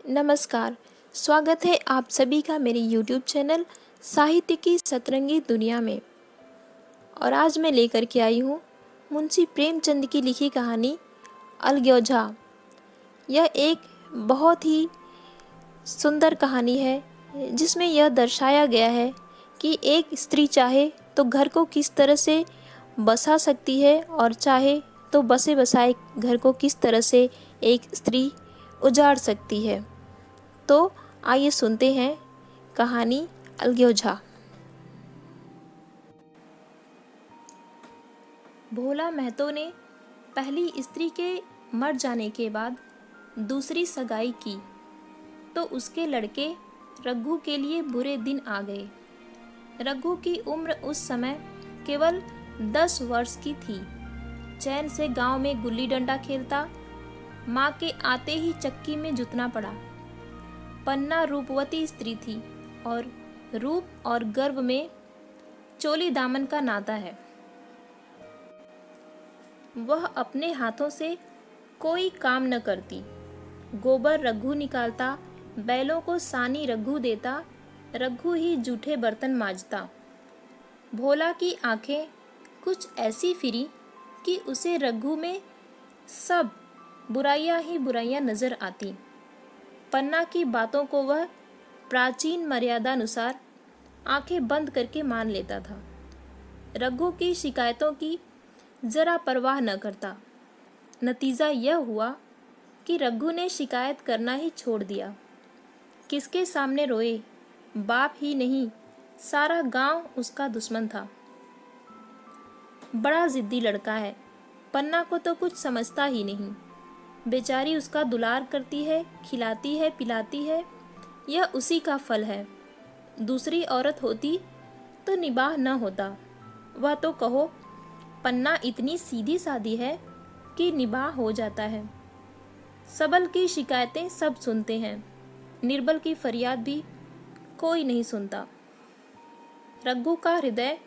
नमस्कार। स्वागत है आप सभी का मेरे YouTube चैनल साहित्य की सतरंगी दुनिया में। और आज मैं लेकर के आई हूँ मुंशी प्रेमचंद की लिखी कहानी अलगोजा। यह एक बहुत ही सुंदर कहानी है जिसमें यह दर्शाया गया है कि एक स्त्री चाहे तो घर को किस तरह से बसा सकती है और चाहे तो बसे बसाए घर को किस तरह से एक स्त्री उजाड़ सकती है। तो आइए सुनते हैं कहानी अलगोजा। भोला महतो ने पहली स्त्री के मर जाने के बाद दूसरी सगाई की तो उसके लड़के रघु के लिए बुरे दिन आ गए। रघु की उम्र उस समय केवल 10 वर्ष की थी। चैन से गांव में गुल्ली डंडा खेलता। माँ के आते ही चक्की में जुतना पड़ा। पन्ना रूपवती स्त्री थी और रूप और गर्व में चोली दामन का नाता है। वह अपने हाथों से कोई काम न करती। गोबर रघु निकालता, बैलों को सानी रघु देता, रघु ही जूठे बर्तन मांजता। भोला की आंखें कुछ ऐसी फिरी कि उसे रघु में सब बुराइयां ही बुराइयां नजर आती। पन्ना की बातों को वह प्राचीन मर्यादानुसार आंखें बंद करके मान लेता था। रघु की शिकायतों की जरा परवाह न करता। नतीजा यह हुआ कि रघु ने शिकायत करना ही छोड़ दिया। किसके सामने रोए? बाप ही नहीं, सारा गांव उसका दुश्मन था। बड़ा जिद्दी लड़का है। पन्ना को तो कुछ समझता ही नहीं। बेचारी उसका दुलार करती है, खिलाती है, पिलाती है। यह उसी का फल है। दूसरी औरत होती तो निबाह न होता। वह तो कहो पन्ना इतनी सीधी सादी है कि निबाह हो जाता है। सबल की शिकायतें सब सुनते हैं, निर्बल की फरियाद भी कोई नहीं सुनता। रघु का हृदय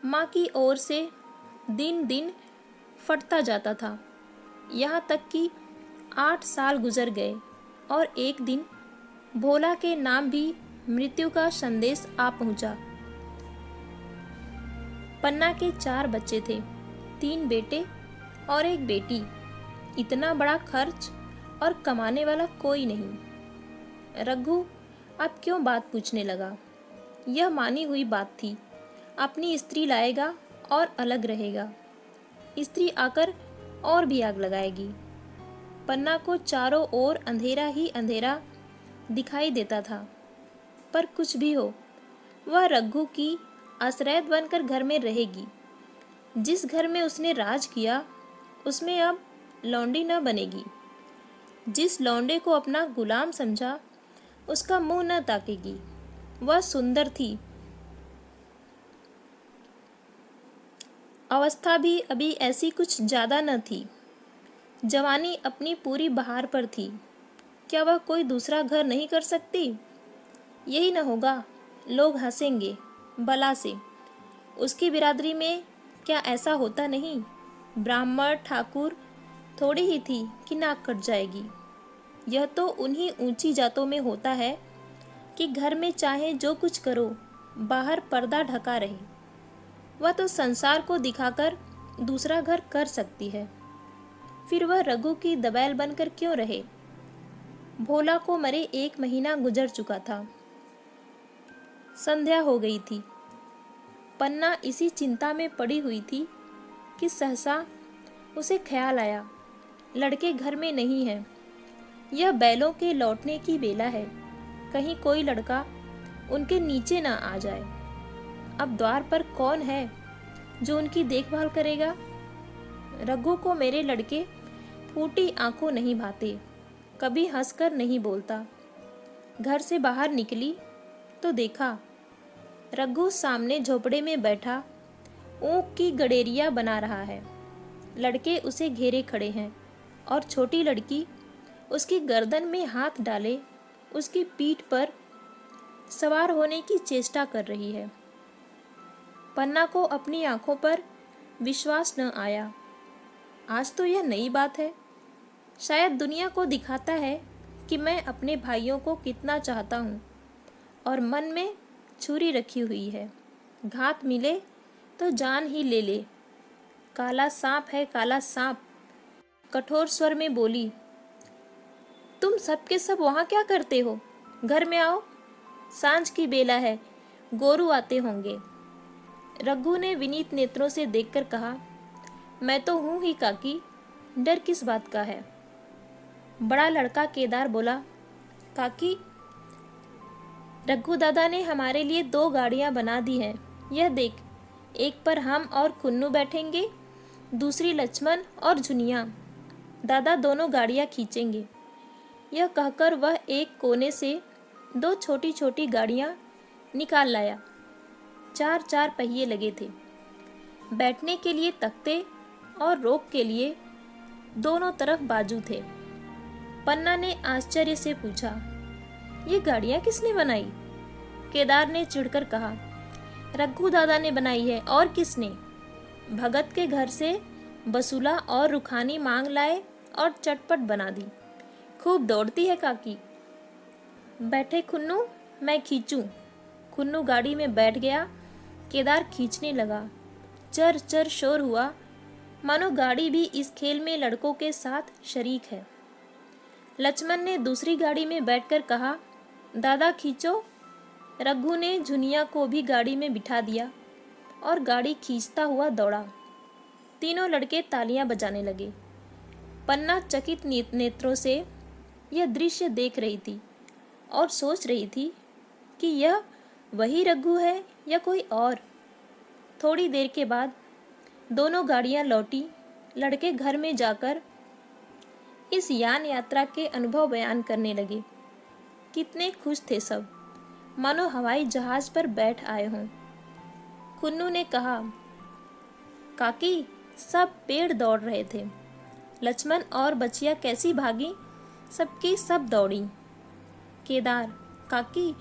माँ की ओर से दिन दिन फटता जाता था। यहाँ तक कि 8 साल गुजर गए और एक दिन भोला के नाम भी मृत्यु का संदेश आ पहुंचा। पन्ना के 4 बच्चे थे, 3 बेटे और 1 बेटी। इतना बड़ा खर्च और कमाने वाला कोई नहीं। रघु अब क्यों बात पूछने लगा? यह मानी हुई बात थी। अपनी स्त्री लाएगा और अलग रहेगा। स्त्री आकर और भी आग लगाएगी। पन्ना को चारों ओर अंधेरा ही अंधेरा दिखाई देता था। पर कुछ भी हो, वह रघु की आश्रय बनकर घर में रहेगी। जिस घर में उसने राज किया उसमें अब लौंडी न बनेगी। जिस लौंडे को अपना गुलाम समझा उसका मुंह न ताकेगी। वह सुंदर थी। अवस्था भी अभी ऐसी कुछ ज्यादा न थी। जवानी अपनी पूरी बहार पर थी। क्या वह कोई दूसरा घर नहीं कर सकती? यही न होगा, लोग हंसेंगे बला से। उसकी बिरादरी में क्या ऐसा होता नहीं? ब्राह्मण ठाकुर थोड़ी ही थी कि नाक कट जाएगी। यह तो उन्हीं ऊंची जातों में होता है कि घर में चाहे जो कुछ करो, बाहर पर्दा ढका रहे। वह तो संसार को दिखाकर दूसरा घर कर सकती है। फिर वह रघु की दबैल बनकर क्यों रहे? भोला को मरे 1 महीना गुजर चुका था। संध्या हो गई थी। पन्ना इसी चिंता में पड़ी हुई थी कि सहसा उसे ख्याल आया, लड़के घर में नहीं हैं। यह बैलों के लौटने की बेला है। कहीं कोई लड़का उनके नीचे ना आ जाए। अब द्वार पर कौन है जो उनकी देखभाल करेगा? रघु को मेरे लड़के फूटी आंखों नहीं भाते, कभी हंसकर नहीं बोलता। घर से बाहर निकली तो देखा रघु सामने झोपड़े में बैठा ऊख की गडेरिया बना रहा है। लड़के उसे घेरे खड़े हैं और छोटी लड़की उसकी गर्दन में हाथ डाले उसकी पीठ पर सवार होने की चेष्टा कर रही है। पन्ना को अपनी आंखों पर विश्वास न आया। आज तो यह नई बात है। शायद दुनिया को दिखाता है कि मैं अपने भाइयों को कितना चाहता हूँ और मन में छुरी रखी हुई है, घात मिले तो जान ही ले ले। काला सांप है काला सांप, कठोर स्वर में बोली। तुम सब के सब वहाँ क्या करते हो? घर में आओ, सांझ की बेला है, गोरू आते होंगे। रघु ने विनीत नेत्रों से देखकर कहा, मैं तो हूँ ही काकी, डर किस बात का है? बड़ा लड़का केदार बोला, काकी, रघु दादा ने हमारे लिए 2 गाड़ियां बना दी हैं। यह देख, एक पर हम और कुन्नू बैठेंगे, दूसरी लक्ष्मण और झुनिया। दादा दोनों गाड़ियां खींचेंगे। यह कहकर वह एक कोने से 2 छोटी छोटी गाड़ियां निकाल लाया। 4 पहिए लगे थे। बैठने के लिए तख्ते और रोक के लिए दोनों तरफ बाजू थे। पन्ना ने आश्चर्य से पूछा, ये गाड़ियां किसने बनाई? केदार ने चिढ़कर कहा, रघु दादा ने बनाई है, और किसने? भगत के घर से बसूला और रुखानी मांग लाए और चटपट बना दी। खूब दौड़ती है काकी। बैठे खुन्नू, मैं खींचूं। खुन्नू गाड़ी में बैठ गया। केदार खींचने लगा। चर चर शोर हुआ, मानो गाड़ी भी इस खेल में लड़कों के साथ शरीक है। लक्ष्मण ने दूसरी गाड़ी में बैठकर कहा, दादा खींचो। रघु ने झुनिया को भी गाड़ी में बिठा दिया और गाड़ी खींचता हुआ दौड़ा। तीनों लड़के तालियां बजाने लगे। पन्ना चकित नेत्रों से यह दृश्य देख रही थी और सोच रही थी कि यह वही रघु है या कोई और। थोड़ी देर के बाद दोनों गाड़ियां लौटी। लड़के घर में जाकर इस यान यात्रा के अनुभव बयान करने लगे। कितने खुश थे सब, मानो हवाई जहाज पर बैठ आए हों। कुन्नू ने कहा, काकी, सब पेड़ दौड़ रहे थे। लक्ष्मण और बचिया कैसी भागी, सबकी सब दौड़ी। केदार, काकी,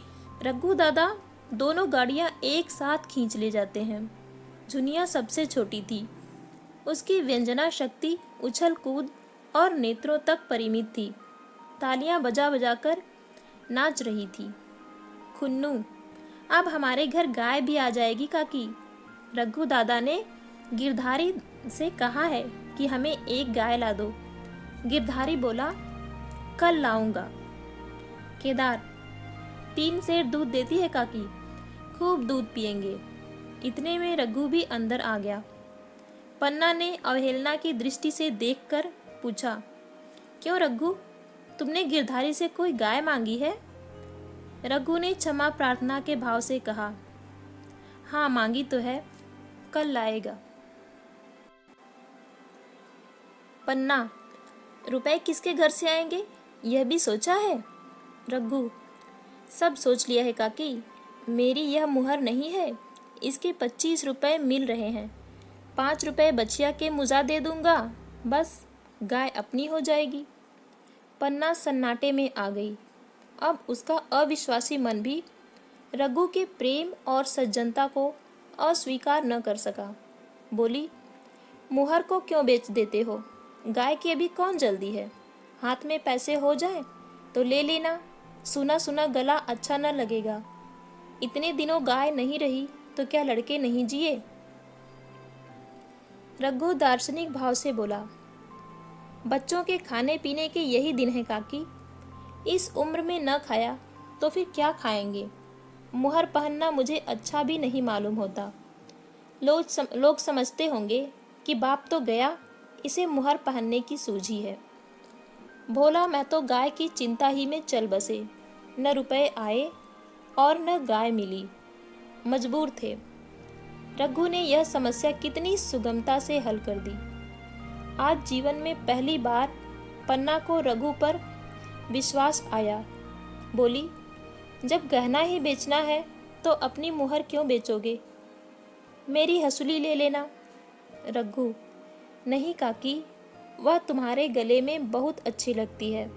रघु दादा दोनों गाड़ियां एक साथ खींच ले जाते हैं। झुनिया सबसे छोटी थी। उसकी व्यंजना शक्ति उछल कूद और नेत्रों तक परिमित थी। तालियां बजा बजाकर नाच रही थी। खुन्नू, अब हमारे घर गाय भी आ जाएगी काकी। रघु दादा ने गिरधारी से कहा है कि हमें एक गाय ला दो। गिरधारी बोला, कल लाऊंगा। केदार, 3 सेर दूध देती है काकी, खूब दूध पिएंगे। इतने में रघु भी अंदर आ गया। पन्ना ने अवहेलना की दृष्टि से देखकर पूछा, क्यों रघु, तुमने गिरधारी से कोई गाय मांगी है? रघु ने क्षमा प्रार्थना के भाव से कहा, हाँ मांगी तो है, कल लाएगा। पन्ना, रुपए किसके घर से आएंगे, यह भी सोचा है? रघु, सब सोच लिया है काकी। मेरी यह मुहर नहीं है, इसके 25 रुपए मिल रहे हैं। 5 रुपए बचिया के मुजा दे दूंगा, बस गाय अपनी हो जाएगी। पन्ना सन्नाटे में आ गई। अब उसका अविश्वासी मन भी रघु के प्रेम और सज्जनता को अस्वीकार न कर सका। बोली, मुहर को क्यों बेच देते हो? गाय की अभी कौन जल्दी है? हाथ में पैसे हो जाए तो ले लेना। सुना सुना गला अच्छा न लगेगा। इतने दिनों गाय नहीं रही तो क्या लड़के नहीं जिए? रघु दार्शनिक भाव से बोला, बच्चों के खाने पीने के यही दिन है काकी। इस उम्र में न खाया तो फिर क्या खाएंगे? मुहर पहनना मुझे अच्छा भी नहीं मालूम होता। लोग समझते होंगे कि बाप तो गया, इसे मुहर पहनने की सूझी है। भोला मैं तो गाय की चिंता ही में चल बसे। न रुपए आए और न गाय मिली। मजबूर थे। रघु ने यह समस्या कितनी सुगमता से हल कर दी। आज जीवन में पहली बार पन्ना को रघु पर विश्वास आया। बोली, जब गहना ही बेचना है तो अपनी मुहर क्यों बेचोगे? मेरी हसूली ले लेना। रघु, नहीं काकी, वह तुम्हारे गले में बहुत अच्छी लगती है।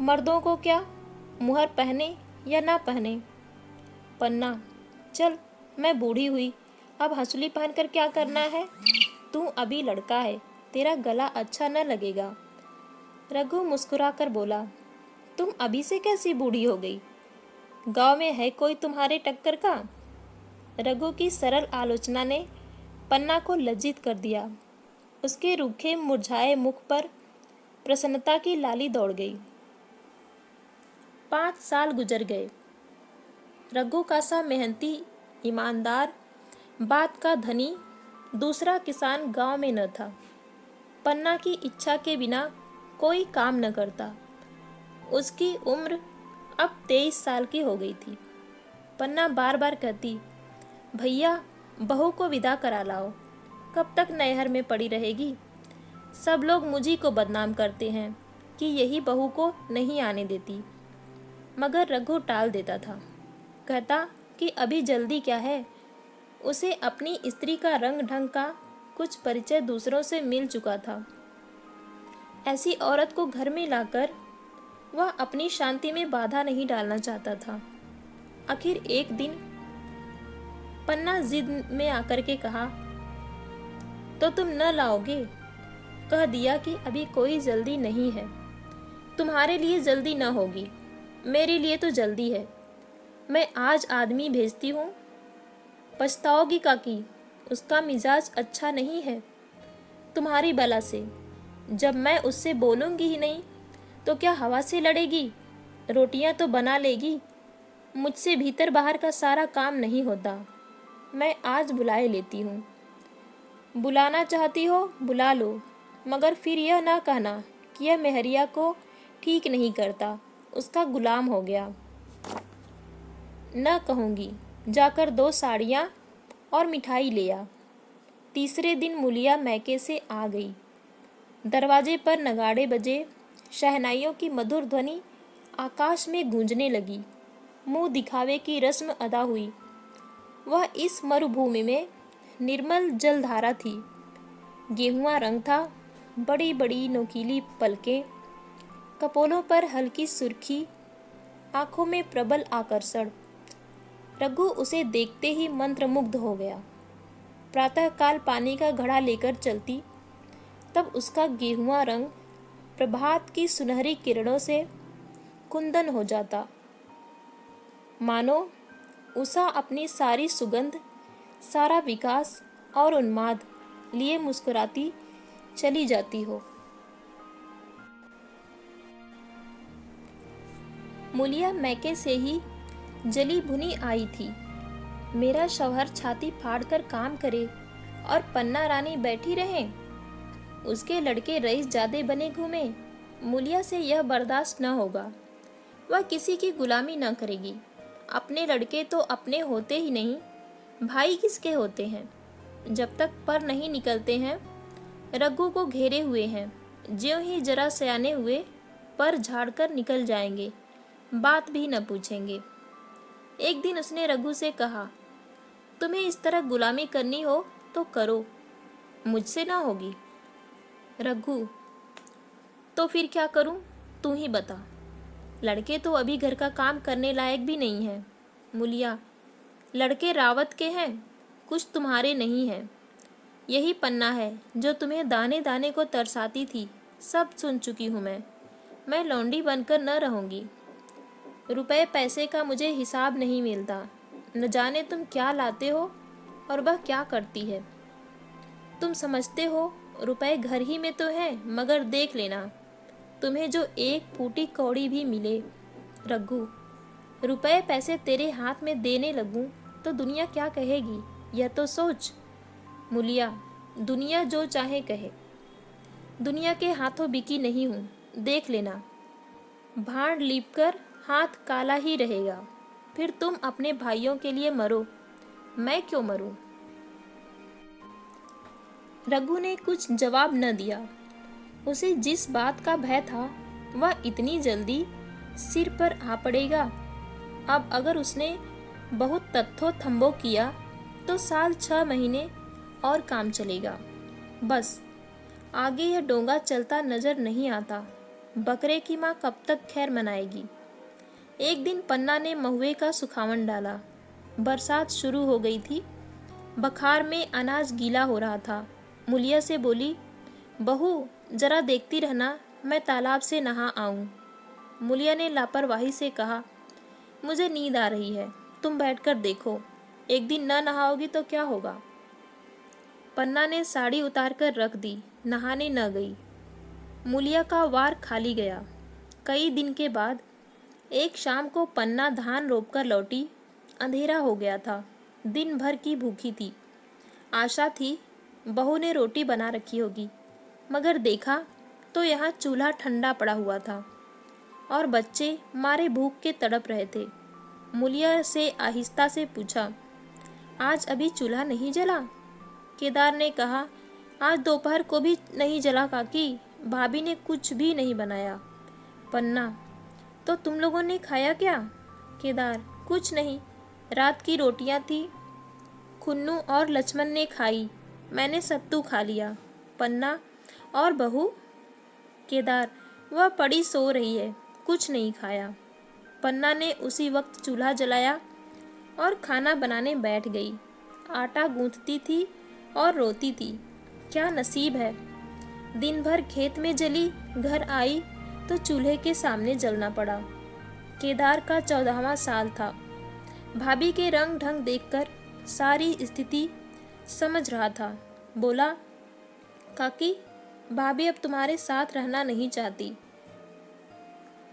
मर्दों को क्या, मुहर पहने या ना पहने। पन्ना, चल मैं बूढ़ी हुई, अब हसूली पहनकर क्या करना है? तू अभी लड़का है, तेरा गला अच्छा न लगेगा। रघु मुस्कुराकर बोला, तुम अभी से कैसी बूढ़ी हो गई? गांव में है कोई तुम्हारे टक्कर का? रघु की सरल आलोचना ने पन्ना को लज्जित कर दिया। उसके रूखे मुरझाए मुख पर प्रसन्नता की लाली दौड़ गई। 5 साल गुजर गए। रघु का सा मेहनती, ईमानदार, बात का धनी दूसरा किसान गांव में न था। पन्ना की इच्छा के बिना कोई काम न करता। उसकी उम्र अब 23 साल की हो गई थी। पन्ना बार बार कहती, भैया बहू को विदा करा लाओ, कब तक नैहर में पड़ी रहेगी? सब लोग मुझी को बदनाम करते हैं कि यही बहू को नहीं आने देती। मगर रघु टाल देता था, कहता कि अभी जल्दी क्या है। उसे अपनी स्त्री का रंग ढंग का कुछ परिचय दूसरों से मिल चुका था। ऐसी औरत को घर में लाकर वह अपनी शांति में बाधा नहीं डालना चाहता था। आखिर एक दिन पन्ना जिद में आकर के कहा, तो तुम न लाओगे? कह दिया कि अभी कोई जल्दी नहीं है। तुम्हारे लिए जल्दी न होगी, मेरे लिए तो जल्दी है। मैं आज आदमी भेजती हूँ। पछताओगी काकी, उसका मिजाज अच्छा नहीं है। तुम्हारी बला से जब मैं उससे बोलूँगी ही नहीं तो क्या हवा से लड़ेगी? रोटियां तो बना लेगी। मुझसे भीतर बाहर का सारा काम नहीं होता। मैं आज बुलाए लेती हूँ। बुलाना चाहती हो बुला लो, मगर फिर यह ना कहना कि यह मेहरिया को ठीक नहीं करता, उसका गुलाम हो गया। न कहूँगी, जाकर 2 साड़ियाँ और मिठाई ले आ। तीसरे दिन मुलिया मैके से आ गई। दरवाजे पर नगाड़े बजे, शहनाइयों की मधुर ध्वनि आकाश में गूंजने लगी। मुंह दिखावे की रस्म अदा हुई। वह इस मरुभूमि में निर्मल जलधारा थी। गेहुआ रंग था, बड़ी बड़ी नोकीली पलकें, कपोलों पर हल्की सुर्खी, आंखों में प्रबल आकर्षण। रघु उसे देखते ही मंत्रमुग्ध हो गया। प्रातःकाल पानी का घड़ा लेकर चलती, तब उसका गेहुआ रंग प्रभात की सुनहरी किरणों से कुंदन हो जाता। मानो उषा अपनी सारी सुगंध, सारा विकास और उन्माद लिए मुस्कुराती चली जाती हो। मुलिया मैके से ही जली भुनी आई थी। मेरा शौहर छाती फाड़कर काम करे और पन्ना रानी बैठी रहे, उसके लड़के रईस जादे बने घूमे। मुलिया से यह बर्दाश्त न होगा। वह किसी की गुलामी न करेगी। अपने लड़के तो अपने होते ही नहीं, भाई किसके होते हैं? जब तक पर नहीं निकलते हैं, रघु को घेरे हुए हैं। ज्यों ही जरा सयाने हुए, पर झाड़कर निकल जाएंगे, बात भी न पूछेंगे। एक दिन उसने रघु से कहा, तुम्हें इस तरह गुलामी करनी हो तो करो, मुझसे ना होगी। रघु, तो फिर क्या करूं? तू ही बता। लड़के तो अभी घर का काम करने लायक भी नहीं है। मुलिया, लड़के रावत के हैं, कुछ तुम्हारे नहीं हैं। यही पन्ना है जो तुम्हें दाने दाने को तरसाती थी, सब सुन चुकी हूँ मैं लौंडी बनकर न रहूँगी। रुपए पैसे का मुझे हिसाब नहीं मिलता। न जाने तुम क्या लाते हो और वह क्या करती है। तुम समझते हो रुपए घर ही में तो है, मगर देख लेना तुम्हें जो एक फूटी कौड़ी भी मिले। रघु, रुपए पैसे तेरे हाथ में देने लगूं तो दुनिया क्या कहेगी, यह तो सोच। मुलिया, दुनिया जो चाहे कहे, दुनिया के हाथों बिकी नहीं हूँ, देख लेना। भाड़ लीपकर हाथ काला ही रहेगा। फिर तुम अपने भाइयों के लिए मरो, मैं क्यों मरूं? रघु ने कुछ जवाब न दिया। उसे जिस बात का भय था वह इतनी जल्दी सिर पर आ पड़ेगा। अब अगर उसने बहुत तत्थो थम्बो किया तो साल 6 महीने और काम चलेगा। बस आगे यह डोंगा चलता नजर नहीं आता। बकरे की माँ कब तक खैर मनाएगी। एक दिन पन्ना ने महुए का सुखावन डाला। बरसात शुरू हो गई थी। बखार में अनाज गीला हो रहा था। मुलिया से बोली, बहू जरा देखती रहना, मैं तालाब से नहा आऊं। मूलिया ने लापरवाही से कहा, मुझे नींद आ रही है, तुम बैठकर देखो, एक दिन न नहाओगी तो क्या होगा। पन्ना ने साड़ी उतार कर रख दी, नहाने न गई। मूलिया का वार खाली गया। कई दिन के बाद एक शाम को पन्ना धान रोपकर लौटी। अंधेरा हो गया था, दिन भर की भूखी थी। आशा थी बहू ने रोटी बना रखी होगी, मगर देखा तो यहाँ चूल्हा ठंडा पड़ा हुआ था और बच्चे मारे भूख के तड़प रहे थे। मूलिया से आहिस्ता से पूछा, आज अभी चूल्हा नहीं जला? केदार ने कहा, आज दोपहर को भी नहीं जला काकी, भाभी ने कुछ भी नहीं बनाया। पन्ना, तो तुम लोगों ने खाया क्या? केदार, कुछ नहीं, रात की रोटियां थी, खुन्नू और लक्ष्मण ने खाई, मैंने सत्तू खा लिया। पन्ना, और बहू? केदार, वह पड़ी सो रही है, कुछ नहीं खाया। पन्ना ने उसी वक्त चूल्हा जलाया और खाना बनाने बैठ गई। आटा गूंथती थी और रोती थी, क्या नसीब है। दिन भर खेत में जली, घर आई तो चूल्हे के सामने जलना पड़ा। केदार का 14वां साल था। भाभी के रंग ढंग देखकर सारी स्थिति समझ रहा था। बोला, काकी, भाभी अब तुम्हारे साथ रहना नहीं चाहती।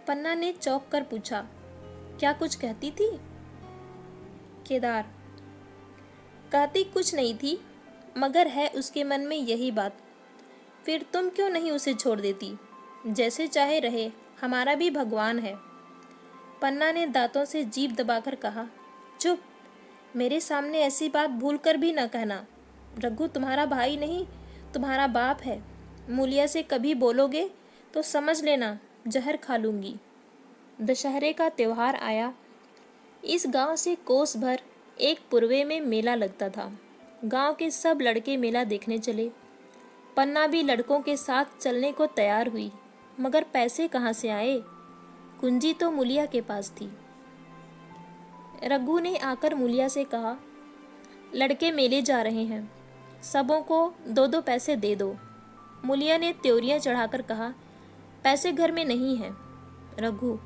पन्ना ने चौंक कर पूछा, क्या कुछ कहती थी? केदार, कहती कुछ नहीं थी, मगर है उसके मन में यही बात। फिर तुम क्यों नहीं उसे छोड़ देती? जैसे चाहे रहे, हमारा भी भगवान है। पन्ना ने दांतों से जीभ दबाकर कहा, चुप, मेरे सामने ऐसी बात भूल कर भी न कहना। रघु तुम्हारा भाई नहीं, तुम्हारा बाप है। मूलिया से कभी बोलोगे तो समझ लेना जहर खा लूंगी। दशहरे का त्योहार आया। इस गांव से कोस भर एक पूर्वे में मेला लगता था। गांव के सब लड़के मेला देखने चले। पन्ना भी लड़कों के साथ चलने को तैयार हुई, मगर पैसे कहाँ से आए? कुंजी तो मूलिया के पास थी। रघु ने आकर मूलिया से कहा, लड़के मेले जा रहे हैं, सबों को 2-2 पैसे दे दो। मूलिया ने त्योरियां चढ़ाकर कहा, पैसे घर में नहीं हैं। रघु,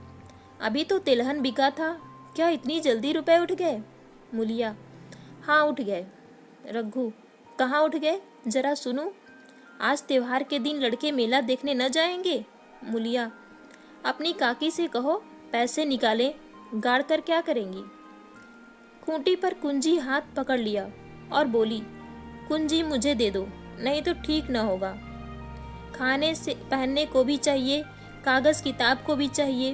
अभी तो तिलहन बिका था, क्या इतनी जल्दी रुपए उठ गए? मूलिया, हाँ उठ गए। रघु, कहाँ उठ गए, जरा सुनूं। आज त्योहार के दिन लड़के मेला देखने न जाएंगे? मूलिया, अपनी काकी से कहो पैसे निकाले, गाड़ कर क्या करेंगी? खूंटी पर कुंजी हाथ पकड़ लिया और बोली, कुंजी मुझे दे दो, नहीं तो ठीक न होगा। खाने से पहनने को भी चाहिए, कागज किताब को भी चाहिए,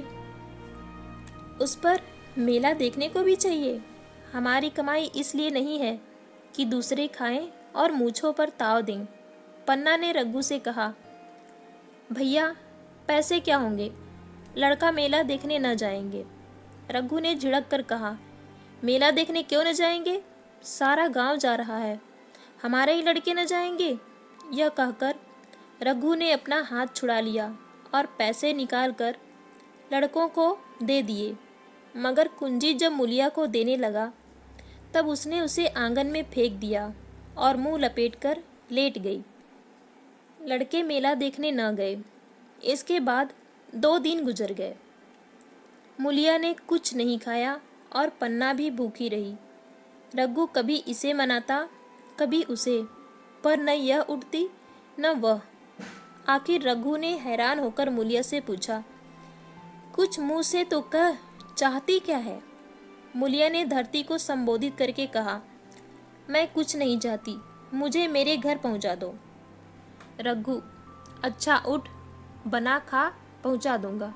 उस पर मेला देखने को भी चाहिए। हमारी कमाई इसलिए नहीं है कि दूसरे खाएं और मूंछों पर ताव दें। पन्ना ने रघु से कहा, भैया पैसे क्या होंगे, लड़का मेला देखने न जाएंगे। रघु ने झिड़क कर कहा, मेला देखने क्यों न जाएंगे, सारा गांव जा रहा है, हमारे ही लड़के न जाएंगे? यह कहकर रघु ने अपना हाथ छुड़ा लिया और पैसे निकालकर लड़कों को दे दिए। मगर कुंजी जब मूलिया को देने लगा तब उसने उसे आंगन में फेंक दिया और मुंह लपेटकर लेट गई। लड़के मेला देखने न गए। इसके बाद 2 दिन गुजर गए। मूलिया ने कुछ नहीं खाया और पन्ना भी भूखी रही। रघु कभी इसे मनाता, कभी उसे, पर न यह उठती न वह। आखिर रघु ने हैरान होकर मूलिया से पूछा, कुछ मुंह से तो कह, चाहती क्या है? मूलिया ने धरती को संबोधित करके कहा, मैं कुछ नहीं चाहती, मुझे मेरे घर पहुंचा दो। रघु, अच्छा उठ, बना खा, पहुंचा दूंगा।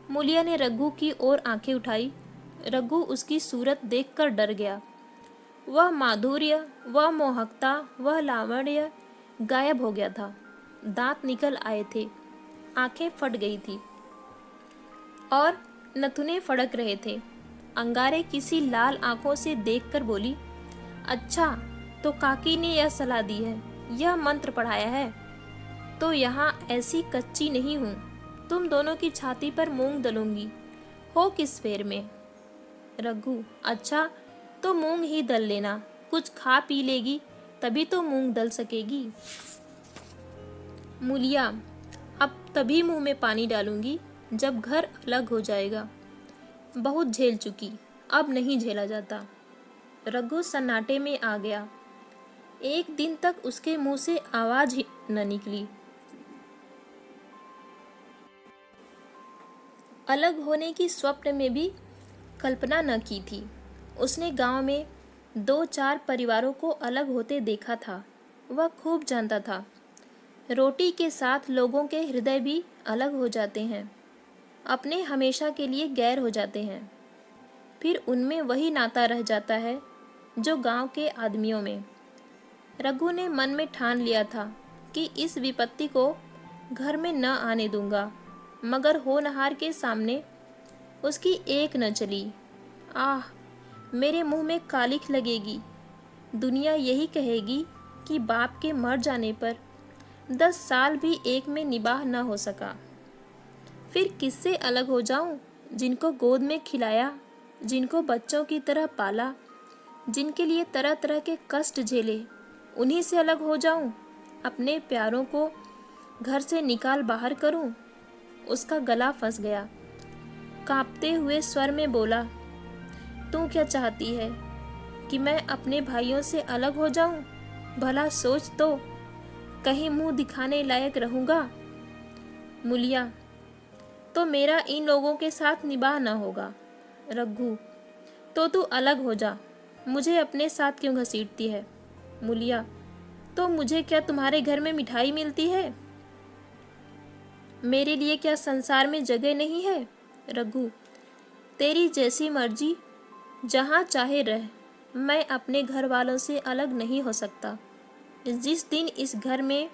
मूलिया ने रघु की ओर आंखें उठाई। रघु उसकी सूरत देखकर डर गया। वह माधुर्य, वह मोहकता, वह लावण्य गायब हो गया था। दांत निकल आए थे, आंखें फट गई थी और नथुने फड़क रहे थे। अंगारे किसी लाल आंखों से देखकर बोली, अच्छा तो काकी ने यह सलाह दी है, यह मंत्र पढ़ाया है, तो यहाँ ऐसी कच्ची नहीं हूँ, तुम दोनों की छाती पर मूंग दलूंगी, हो किस फेर में? रघु, अच्छा तो मूंग ही दल लेना, कुछ खा पी लेगी तभी तो मूंग दल सकेगी। मूलिया, अब तभी मुंह में पानी डालूंगी जब घर अलग हो जाएगा। बहुत झेल चुकी, अब नहीं झेला जाता। रघु सन्नाटे में आ गया। एक दिन तक उसके मुंह से आवाज ही न निकली। अलग होने की स्वप्न में भी कल्पना न की थी। उसने गांव में 2-4 परिवारों को अलग होते देखा था। वह खूब जानता था, रोटी के साथ लोगों के हृदय भी अलग हो जाते हैं, अपने हमेशा के लिए गैर हो जाते हैं। फिर उनमें वही नाता रह जाता है जो गांव के आदमियों में। रघु ने मन में ठान लिया था कि इस विपत्ति को घर में न आने दूंगा, मगर होनहार के सामने उसकी एक न चली। आह, मेरे मुंह में कालिख लगेगी। दुनिया यही कहेगी कि बाप के मर जाने पर 10 साल भी एक में निबाह न हो सका। फिर किससे अलग हो जाऊं? जिनको गोद में खिलाया, जिनको बच्चों की तरह पाला, जिनके लिए तरह तरह के कष्ट झेले, उन्हीं से अलग हो जाऊं? अपने प्यारों को घर से निकाल बाहर करूं? उसका गला फंस गया। कांपते हुए स्वर में बोला, तू क्या चाहती है कि मैं अपने भाइयों से अलग हो जाऊं? भला सोच तो, कहीं मुंह दिखाने लायक रहूंगा? मुलिया, तो मेरा इन लोगों के साथ निबाह न होगा। रघु, तो तू अलग हो जा। मुझे अपने साथ क्यों घसीटती है? मुलिया, तो मुझे क्या तुम्हारे घर में मिठाई मिलती है? मेरे लिए क्या संसार में जगह नहीं है? रघु, तेरी जैसी मर्जी, जहाँ चाहे रह। मैं अपने घर वालों से अलग नहीं हो सकता। जिस दिन इस घर में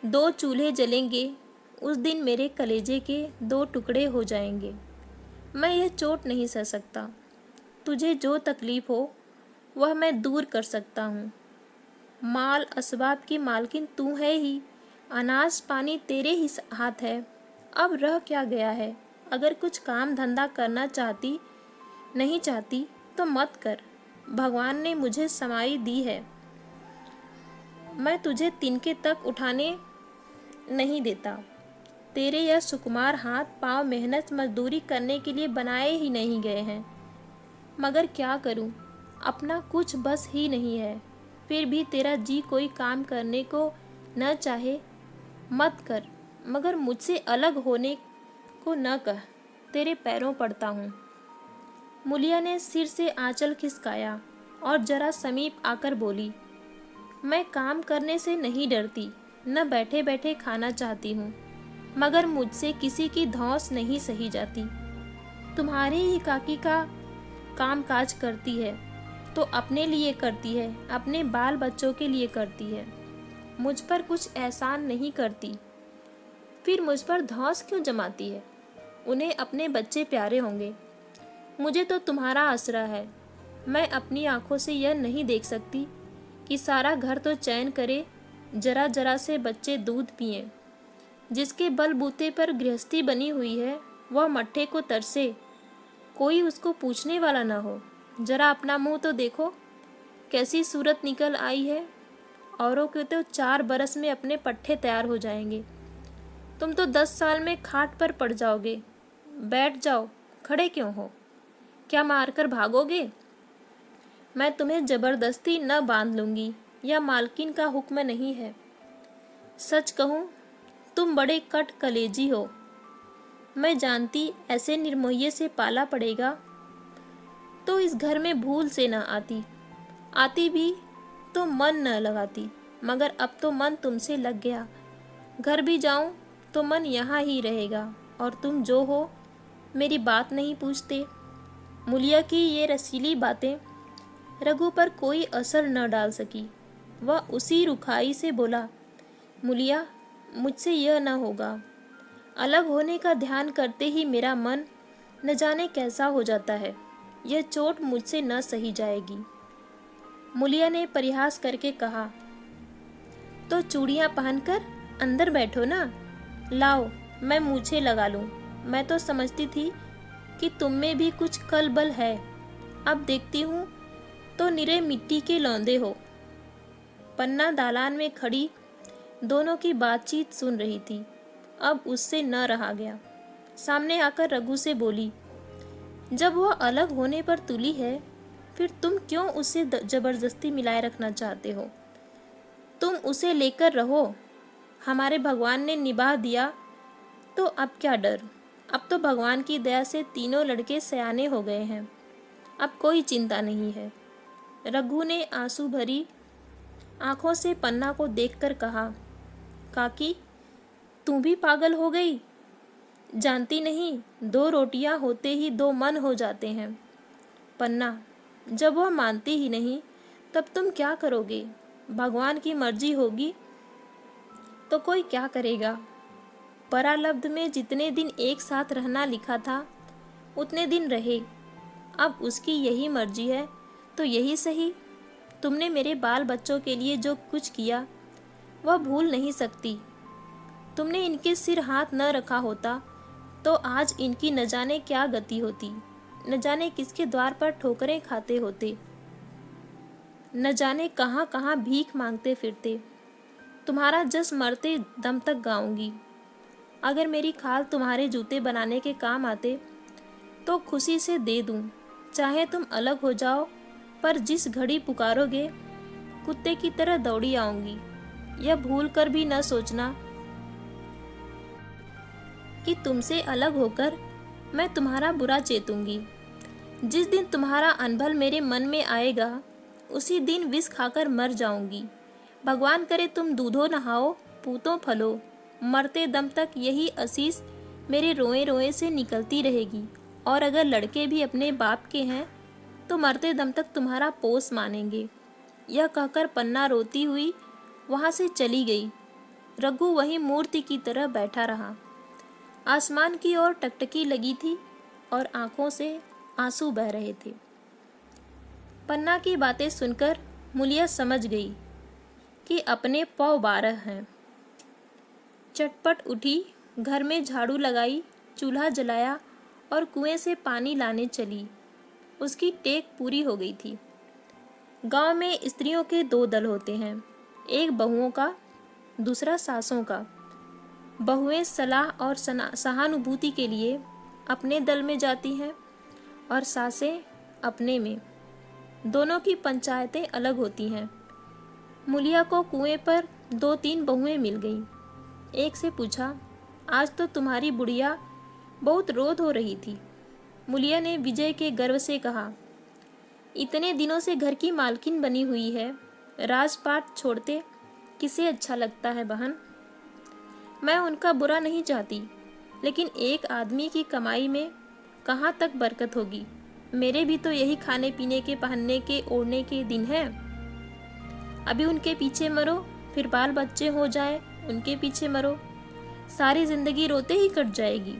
2 चूल्हे जलेंगे, उस दिन मेरे कलेजे के 2 टुकड़े हो जाएंगे। मैं यह चोट नहीं सह सकता। तुझे जो तकलीफ हो वह मैं दूर कर सकता हूँ। माल असबाब की मालकिन तू है ही, अनाज पानी तेरे ही हाथ है। अब रह क्या गया है? अगर कुछ काम धंधा करना नहीं चाहती तो मत कर। भगवान ने मुझे समाई दी है, मैं तुझे तिनके तक उठाने नहीं देता। तेरे यह सुकुमार हाथ पांव मेहनत मजदूरी करने के लिए बनाए ही नहीं गए हैं। मगर क्या करूं, अपना कुछ बस ही नहीं है। फिर भी तेरा जी कोई काम करने को न चाहे, मत कर। मगर मुझसे अलग होने को न कह, तेरे पैरों पड़ता हूँ। मुलिया ने सिर से आंचल खिसकाया और जरा समीप आकर बोली, मैं काम करने से नहीं डरती, न बैठे बैठे खाना चाहती हूँ, मगर मुझसे किसी की धौंस नहीं सही जाती। तुम्हारे ही काकी का काम काज करती है तो अपने लिए करती है, अपने बाल बच्चों के लिए करती है। मुझ पर कुछ एहसान नहीं करती, फिर मुझ पर धौंस क्यों जमाती है? उन्हें अपने बच्चे प्यारे होंगे, मुझे तो तुम्हारा आसरा है। मैं अपनी आंखों से यह नहीं देख सकती कि सारा घर तो चैन करे, जरा जरा से बच्चे दूध पिए। जिसके बलबूते पर गृहस्थी बनी हुई है वह मट्ठे को तरसे, कोई उसको पूछने वाला ना हो। जरा अपना मुंह तो देखो, कैसी सूरत निकल आई है। औरों के तो 4 बरस में अपने पट्ठे तैयार हो जाएंगे, तुम तो 10 साल में खाट पर पड़ जाओगे। बैठ जाओ, खड़े क्यों हो? क्या मारकर भागोगे? मैं तुम्हें जबरदस्ती न बांध लूंगी, यह मालकिन का हुक्म नहीं है। सच कहूँ, तुम बड़े कट कलेजी हो। मैं जानती ऐसे निर्मोहिये से पाला पड़ेगा तो इस घर में भूल से न आती भी तो मन न लगाती, मगर अब तो मन तुमसे लग गया। घर भी जाऊं तो मन यहाँ ही रहेगा, और तुम जो हो मेरी बात नहीं पूछते। मुलिया की ये रसीली बातें रघु पर कोई असर न डाल सकी। वह उसी रुखाई से बोला, मुलिया, मुझसे यह न होगा। अलग होने का ध्यान करते ही मेरा मन न जाने कैसा हो जाता है। यह चोट मुझसे न सही जाएगी। मुलिया ने परिहास करके कहा, तो चूड़ियाँ पहनकर अंदर बैठो ना। लाओ, मैं मूछें लगा लूँ। मैं तो समझती थी कि तुम में भी कुछ कल बल है, अब देखती हूँ तो निरे मिट्टी के लौंदे हो। पन्ना दालान में खड़ी दोनों की बातचीत सुन रही थी। अब उससे न रहा गया। सामने आकर रघु से बोली, जब वह अलग होने पर तुली है, फिर तुम क्यों उसे जबरदस्ती मिलाए रखना चाहते हो? तुम उसे लेकर रहो, हमारे भगवान ने निभा दिया तो अब क्या डर। अब तो भगवान की दया से तीनों लड़के सयाने हो गए हैं, अब कोई चिंता नहीं है। रघु ने आंसू भरी आंखों से पन्ना को देखकर कहा, काकी तू भी पागल हो गई? जानती नहीं, 2 रोटियां होते ही 2 मन हो जाते हैं। पन्ना, जब वह मानती ही नहीं तब तुम क्या करोगे? भगवान की मर्जी होगी तो कोई क्या करेगा। परालब्ध में जितने दिन एक साथ रहना लिखा था उतने दिन रहे, अब उसकी यही मर्जी है तो यही सही। तुमने मेरे बाल बच्चों के लिए जो कुछ किया वह भूल नहीं सकती। तुमने इनके सिर हाथ न रखा होता तो आज इनकी न जाने क्या गति होती, न जाने किसके द्वार पर ठोकरें खाते होते, न जाने कहाँ कहाँ भीख मांगते फिरते। तुम्हारा जस मरते दम तक गाऊंगी। अगर मेरी खाल तुम्हारे जूते बनाने के काम आते तो खुशी से दे दूं। चाहे तुम अलग हो जाओ, पर जिस घड़ी पुकारोगे कुत्ते की तरह दौड़ी आऊंगी। यह भूल कर भी न सोचना कि तुमसे अलग होकर मैं तुम्हारा बुरा चेतूंगी। जिस दिन तुम्हारा अनभल मेरे मन में आएगा उसी दिन विष खाकर मर जाऊंगी। भगवान करे तुम दूधो नहाओ, पूतो फलो, मरते दम तक यही आशीष मेरे रोए रोए से निकलती रहेगी। और अगर लड़के भी अपने बाप के हैं तो मरते दम तक तुम्हारा पोस मानेंगे। यह कहकर पन्ना रोती हुई वहां से चली गई। रघु वहीं मूर्ति की तरह बैठा रहा। आसमान की ओर टकटकी लगी थी और आंखों से आंसू बह रहे थे। पन्ना की बातें सुनकर मुलिया समझ गई कि अपने पौ 12 हैं। चटपट उठी, घर में झाड़ू लगाई, चूल्हा जलाया और कुएं से पानी लाने चली। उसकी टेक पूरी हो गई थी। गांव में स्त्रियों के 2 दल होते हैं, एक बहुओं का, दूसरा सासों का। बहुएं सलाह और सहानुभूति के लिए अपने दल में जाती हैं और सासें अपने में। दोनों की पंचायतें अलग होती हैं। मुलिया को कुएं पर 2-3 बहुएं मिल गईं। एक से पूछा, आज तो तुम्हारी बुढ़िया बहुत रोध हो रही थी। मुलिया ने विजय के गर्व से कहा, इतने दिनों से घर की मालकिन बनी हुई है, राजपाट छोड़ते किसे अच्छा लगता है बहन। मैं उनका बुरा नहीं चाहती, लेकिन एक आदमी की कमाई में कहाँ तक बरकत होगी। मेरे भी तो यही खाने पीने के, पहनने के, ओढ़ने के दिन हैं। अभी उनके पीछे मरो, फिर बाल बच्चे हो जाए, उनके पीछे मरो, सारी जिंदगी रोते ही कट जाएगी।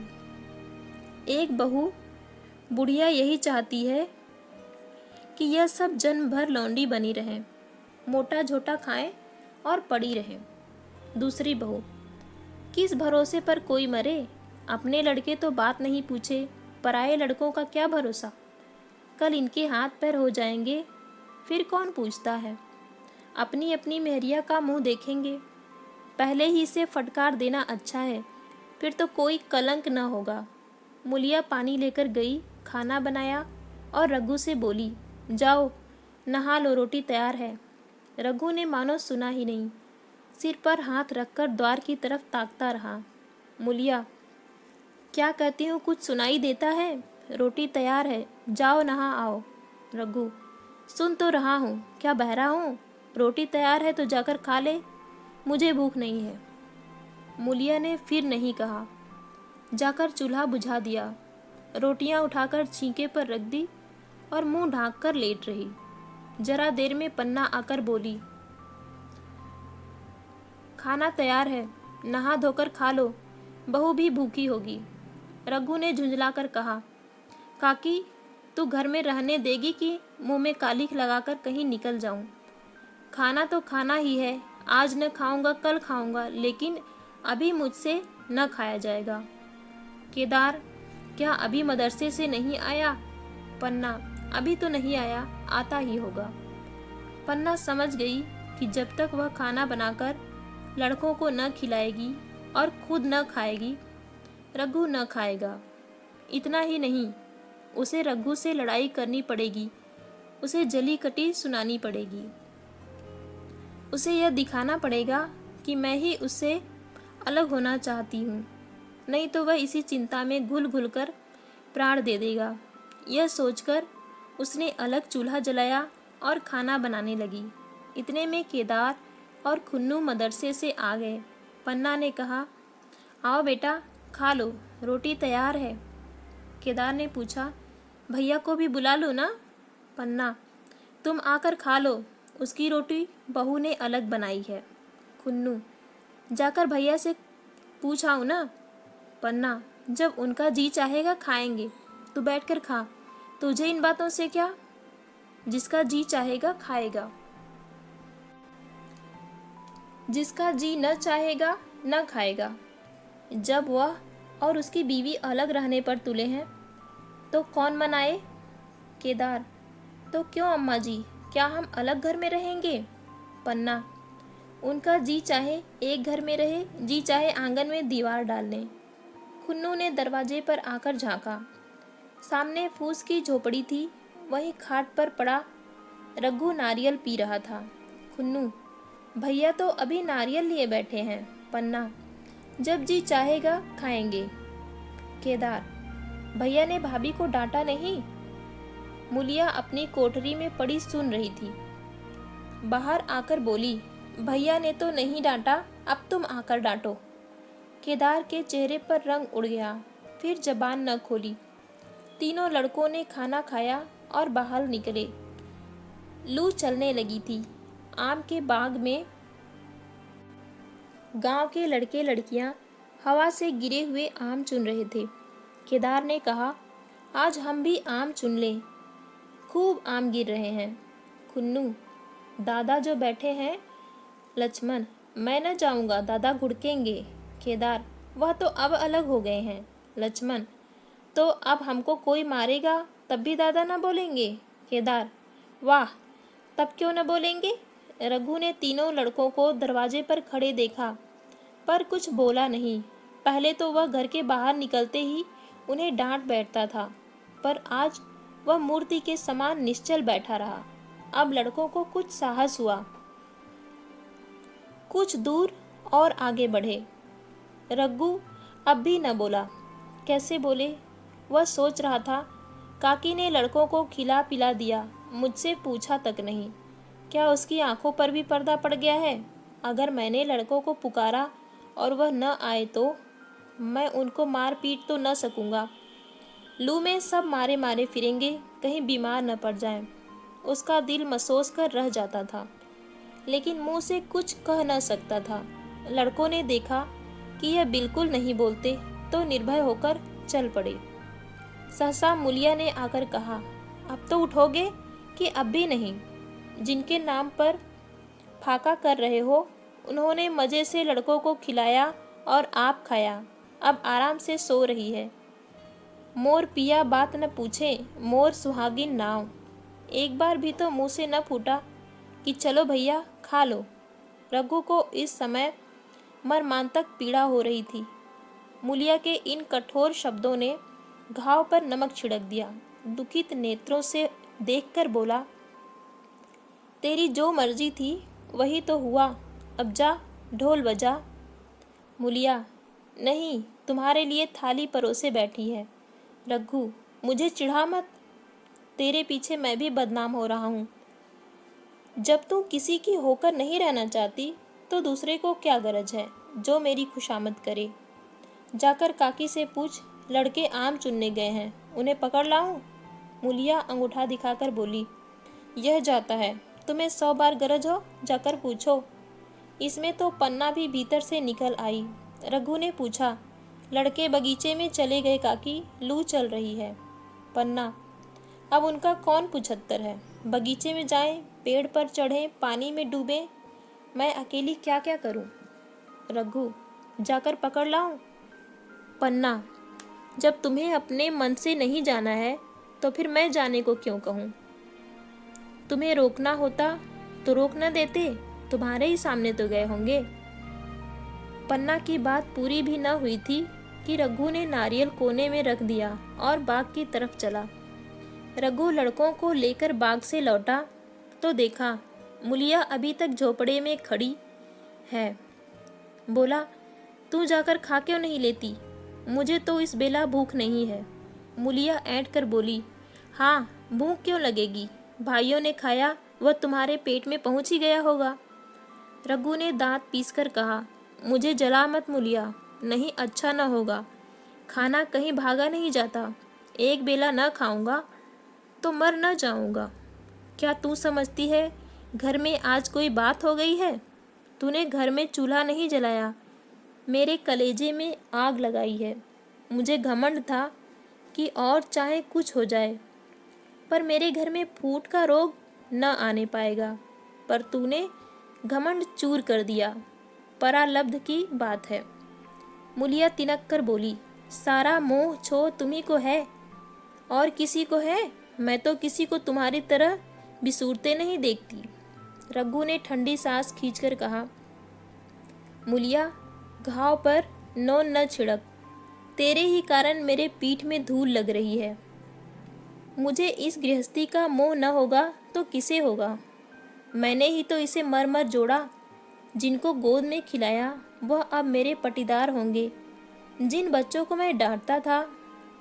एक बहू बुढ़िया यही चाहती है कि यह सब जन्म भर लौंडी बनी रहे, मोटा झोटा खाएं और पड़ी रहे। दूसरी बहू, किस भरोसे पर कोई मरे, अपने लड़के तो बात नहीं पूछे, पराये लड़कों का क्या भरोसा। कल इनके हाथ पैर हो जाएंगे, फिर कौन पूछता है। अपनी अपनी मेहरिया का मुंह देखेंगे। पहले ही से फटकार देना अच्छा है, फिर तो कोई कलंक न होगा। मुलिया पानी लेकर गई, खाना बनाया और रघु से बोली, जाओ नहा लो, रोटी तैयार है। रघु ने मानो सुना ही नहीं, सिर पर हाथ रखकर द्वार की तरफ ताकता रहा। मुलिया, क्या कहती हूँ कुछ सुनाई देता है? रोटी तैयार है, जाओ नहा आओ। रघु, सुन तो रहा हूँ, क्या बहरा हूँ? रोटी तैयार है तो जाकर खा ले, मुझे भूख नहीं है। मुलिया ने फिर नहीं कहा, जाकर चूल्हा बुझा दिया, रोटियां उठाकर छींके पर रख दी और मुंह ढांक कर लेट रही। जरा देर में पन्ना आकर बोली, खाना तैयार है, नहा धोकर खा लो, बहू भी भूखी होगी। रघु ने झुंझलाकर कहा, काकी तू घर में रहने देगी कि मुंह में कालिख लगाकर कहीं निकल जाऊं? खाना तो खाना ही है, आज न खाऊंगा कल खाऊंगा, लेकिन अभी मुझसे न खाया जाएगा। केदार, क्या अभी मदरसे से नहीं आया? पन्ना, अभी तो नहीं आया, आता ही होगा। पन्ना समझ गई कि जब तक वह खाना बनाकर लड़कों को न खिलाएगी और खुद न खाएगी, रघु न खाएगा। इतना ही नहीं, उसे रघु से लड़ाई करनी पड़ेगी, उसे जली कटी सुनानी पड़ेगी। उसे यह दिखाना पड़ेगा कि मैं ही उससे अलग होना चाहती हूँ, नहीं तो वह इसी चिंता में घुल घुल कर प्राण दे देगा। यह सोचकर उसने अलग चूल्हा जलाया और खाना बनाने लगी। इतने में केदार और खुन्नू मदरसे से आ गए। पन्ना ने कहा, आओ बेटा, खा लो, रोटी तैयार है। केदार ने पूछा, भैया को भी बुला लो ना। पन्ना, तुम आकर खा लो, उसकी रोटी बहू ने अलग बनाई है। खुन्नू, जाकर भैया से पूछ आओ ना। पन्ना, जब उनका जी चाहेगा खाएंगे, तू बैठकर खा, तुझे इन बातों से क्या। जिसका जी चाहेगा खाएगा, जिसका जी न चाहेगा न खाएगा। जब वह और उसकी बीवी अलग रहने पर तुले हैं तो कौन मनाए। केदार, तो क्यों अम्मा जी, क्या हम अलग घर में रहेंगे। पन्ना, उनका जी चाहे एक घर में रहे, जी चाहे आंगन में दीवार डाल लें। खुन्नू ने दरवाजे पर आकर झांका। सामने फूस की झोपड़ी थी, वहीं खाट पर पड़ा रघु नारियल पी रहा था। खुन्नू, भैया तो अभी नारियल लिए बैठे हैं। पन्ना, जब जी चाहेगा खाएंगे। केदार, भैया ने भाभी को डांटा नहीं। मुलिया अपनी कोठरी में पड़ी सुन रही थी। बाहर आकर बोली, भैया ने तो नहीं डांटा, अब तुम आकर डांटो। केदार के चेहरे पर रंग उड़ गया, फिर जबान न खोली। तीनों लड़कों ने खाना खाया और बाहर निकले। लू चलने लगी थी। आम के बाग में गांव के लड़के लड़कियां हवा से गिरे हुए आम चुन रहे थे। केदार ने कहा, आज हम भी आम चुन लें, खूब आम गिर रहे हैं। खुन्नू, दादा जो बैठे हैं। लक्ष्मण, मैं न जाऊंगा, दादा घुड़केंगे। केदार, वह तो अब अलग हो गए हैं। लक्ष्मण, तो अब हमको कोई मारेगा तब भी दादा न बोलेंगे। केदार, वाह, तब क्यों न बोलेंगे। रघु ने तीनों लड़कों को दरवाजे पर खड़े देखा, पर कुछ बोला नहीं। पहले तो वह घर के बाहर निकलते ही उन्हें डांट बैठता था, पर आज वह मूर्ति के समान निश्चल बैठा रहा। अब लड़कों को कुछ साहस हुआ। कुछ दूर और आगे बढ़े। रघु अब भी न बोला। कैसे बोले, वह सोच रहा था। काकी ने लड़कों को खिला पिला दिया, मुझसे पूछा तक नहीं। क्या उसकी आंखों पर भी पर्दा पड़ गया है। अगर मैंने लड़कों को पुकारा और वह न आए तो मैं उनको मार पीट तो न सकूंगा। लू में सब मारे मारे फिरेंगे, कहीं बीमार न पड़ जाएं। उसका दिल मसोस कर रह जाता था, लेकिन मुंह से कुछ कह न सकता था। लड़कों ने देखा कि यह बिल्कुल नहीं बोलते तो निर्भय होकर चल पड़े। सहसा मुलिया ने आकर कहा, अब तो उठोगे कि अब भी नहीं। जिनके नाम पर फाका कर रहे हो, उन्होंने मज़े से लड़कों को खिलाया और आप खाया, अब आराम से सो रही है। मोर पिया बात न पूछे, मोर सुहागिन नाव। एक बार भी तो मुंह से न फूटा कि चलो भैया खा लो। रघु को इस समय मर्मांतक पीड़ा हो रही थी। मुलिया के इन कठोर शब्दों ने घाव पर नमक छिड़क दिया। दुखित नेत्रों से देखकर बोला, तेरी जो मर्जी थी वही तो हुआ, अब जा ढोल बजा। मुलिया, नहीं, तुम्हारे लिए थाली परोसे बैठी है। रघु, मुझे चिढ़ा मत, तेरे पीछे मैं भी बदनाम हो रहा हूँ। जब तू किसी की होकर नहीं रहना चाहती तो दूसरे को क्या गरज है जो मेरी खुशामद करे। जाकर काकी से पूछ, लड़के आम चुनने गए हैं, उन्हें पकड़ लाऊं। मुलिया अंगूठा दिखाकर बोली, यह जाता है, तुम्हें 100 बार गरज हो जाकर पूछो। इसमें तो पन्ना भी भीतर से निकल आई। रघु ने पूछा, लड़के बगीचे में चले गए काकी, लू चल रही है। पन्ना, अब उनका कौन 75 है। बगीचे में जाएं, पेड़ पर चढ़ें, पानी में डूबें, मैं अकेली क्या क्या करूं। रघु, जाकर पकड़ लाऊं। पन्ना, जब तुम्हें अपने मन से नहीं जाना है तो फिर मैं जाने को क्यों कहूँ। तुम्हें रोकना होता तो रोक न देते, तुम्हारे ही सामने तो गए होंगे। पन्ना की बात पूरी भी न हुई थी कि कि रघु ने नारियल कोने में रख दिया और बाग की तरफ चला। रघु लड़कों को लेकर बाग से लौटा तो देखा मूलिया अभी तक झोपड़े में खड़ी है। बोला, तू जाकर खा क्यों नहीं लेती? मुझे तो इस बेला भूख नहीं है। मूलिया ऐंठ कर बोली, हाँ भूख क्यों लगेगी, भाइयों ने खाया वह तुम्हारे पेट में पहुंच ही गया होगा। रघु ने दांत पीसकर कहा, मुझे जला मत मूलिया, नहीं अच्छा न होगा। खाना कहीं भागा नहीं जाता, एक बेला न खाऊंगा तो मर न जाऊंगा। क्या तू समझती है घर में आज कोई बात हो गई है? तूने घर में चूल्हा नहीं जलाया, मेरे कलेजे में आग लगाई है। मुझे घमंड था कि और चाहे कुछ हो जाए पर मेरे घर में फूट का रोग न आने पाएगा, पर तूने घमंड चूर कर दिया। परालब्ध की बात है। मूलिया तिनक कर बोली, सारा मोह छो तुम्ही को है और किसी को है? मैं तो किसी को तुम्हारी तरह बिसूरते नहीं देखती। रघु ने ठंडी सांस खींचकर कहा, मूलिया घाव पर नोन न छिड़क, तेरे ही कारण मेरे पीठ में धूल लग रही है। मुझे इस गृहस्थी का मोह न होगा तो किसे होगा? मैंने ही तो इसे मर मर जोड़ा। जिनको गोद में खिलाया वह अब मेरे पटीदार होंगे। जिन बच्चों को मैं डांटता था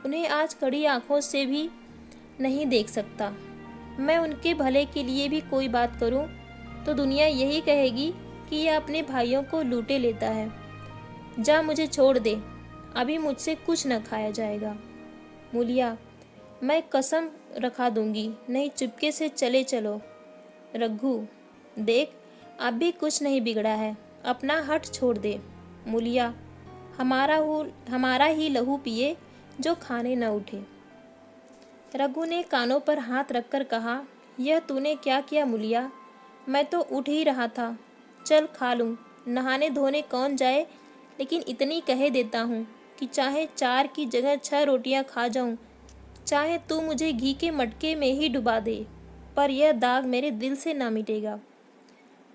उन्हें आज कड़ी आंखों से भी नहीं देख सकता। मैं उनके भले के लिए भी कोई बात करूं तो दुनिया यही कहेगी कि यह अपने भाइयों को लूटे लेता है। जा मुझे छोड़ दे, अभी मुझसे कुछ न खाया जाएगा। मूलिया, मैं कसम रखा दूंगी, नहीं चुपके से चले चलो। रघु, देख अब भी कुछ नहीं बिगड़ा है, अपना हट छोड़ दे। मूलिया, हमारा ही लहू पिए जो खाने न उठे। रघु ने कानों पर हाथ रखकर कहा, यह तूने क्या किया मूलिया? मैं तो उठ ही रहा था। चल खा लूँ, नहाने धोने कौन जाए, लेकिन इतनी कहे देता हूँ कि चाहे 4 की जगह 6 रोटियाँ खा जाऊँ, चाहे तू मुझे घी के मटके में ही डुबा दे, पर यह दाग मेरे दिल से ना मिटेगा।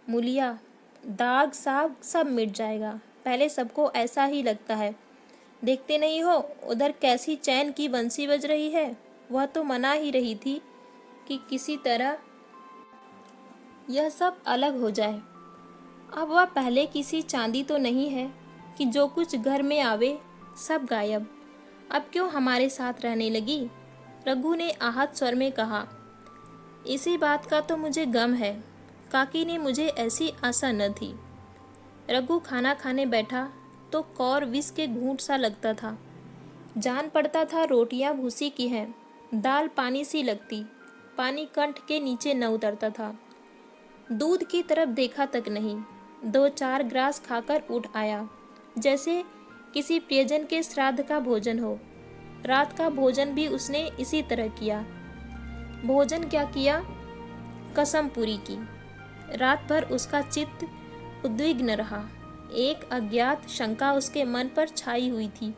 मूलिया, दाग साग सब मिट जाएगा, पहले सबको ऐसा ही लगता है। देखते नहीं हो उधर कैसी चैन की बंसी बज रही है? वह तो मना ही रही थी कि किसी तरह यह सब अलग हो जाए। अब वह पहले किसी चांदी तो नहीं है कि जो कुछ घर में आवे सब गायब। अब क्यों हमारे साथ रहने लगी? रघु ने आहत स्वर में कहा, इसी बात का तो मुझे गम है। काकी ने मुझे ऐसी आशा न थी। रघु खाना खाने बैठा तो कौर विष के घूंट सा लगता था। जान पड़ता था रोटियां भूसी की हैं, दाल पानी सी लगती, पानी कंठ के नीचे न उतरता था। दूध की तरफ देखा तक नहीं। 2-4 ग्रास खाकर उठ आया, जैसे किसी प्रियजन के श्राद्ध का भोजन हो। रात का भोजन भी उसने इसी तरह किया। भोजन क्या किया? कसम पूरी की। रात भर उसका चित्त उद्विग्न रहा। एक अज्ञात शंका उसके मन पर छाई हुई थी,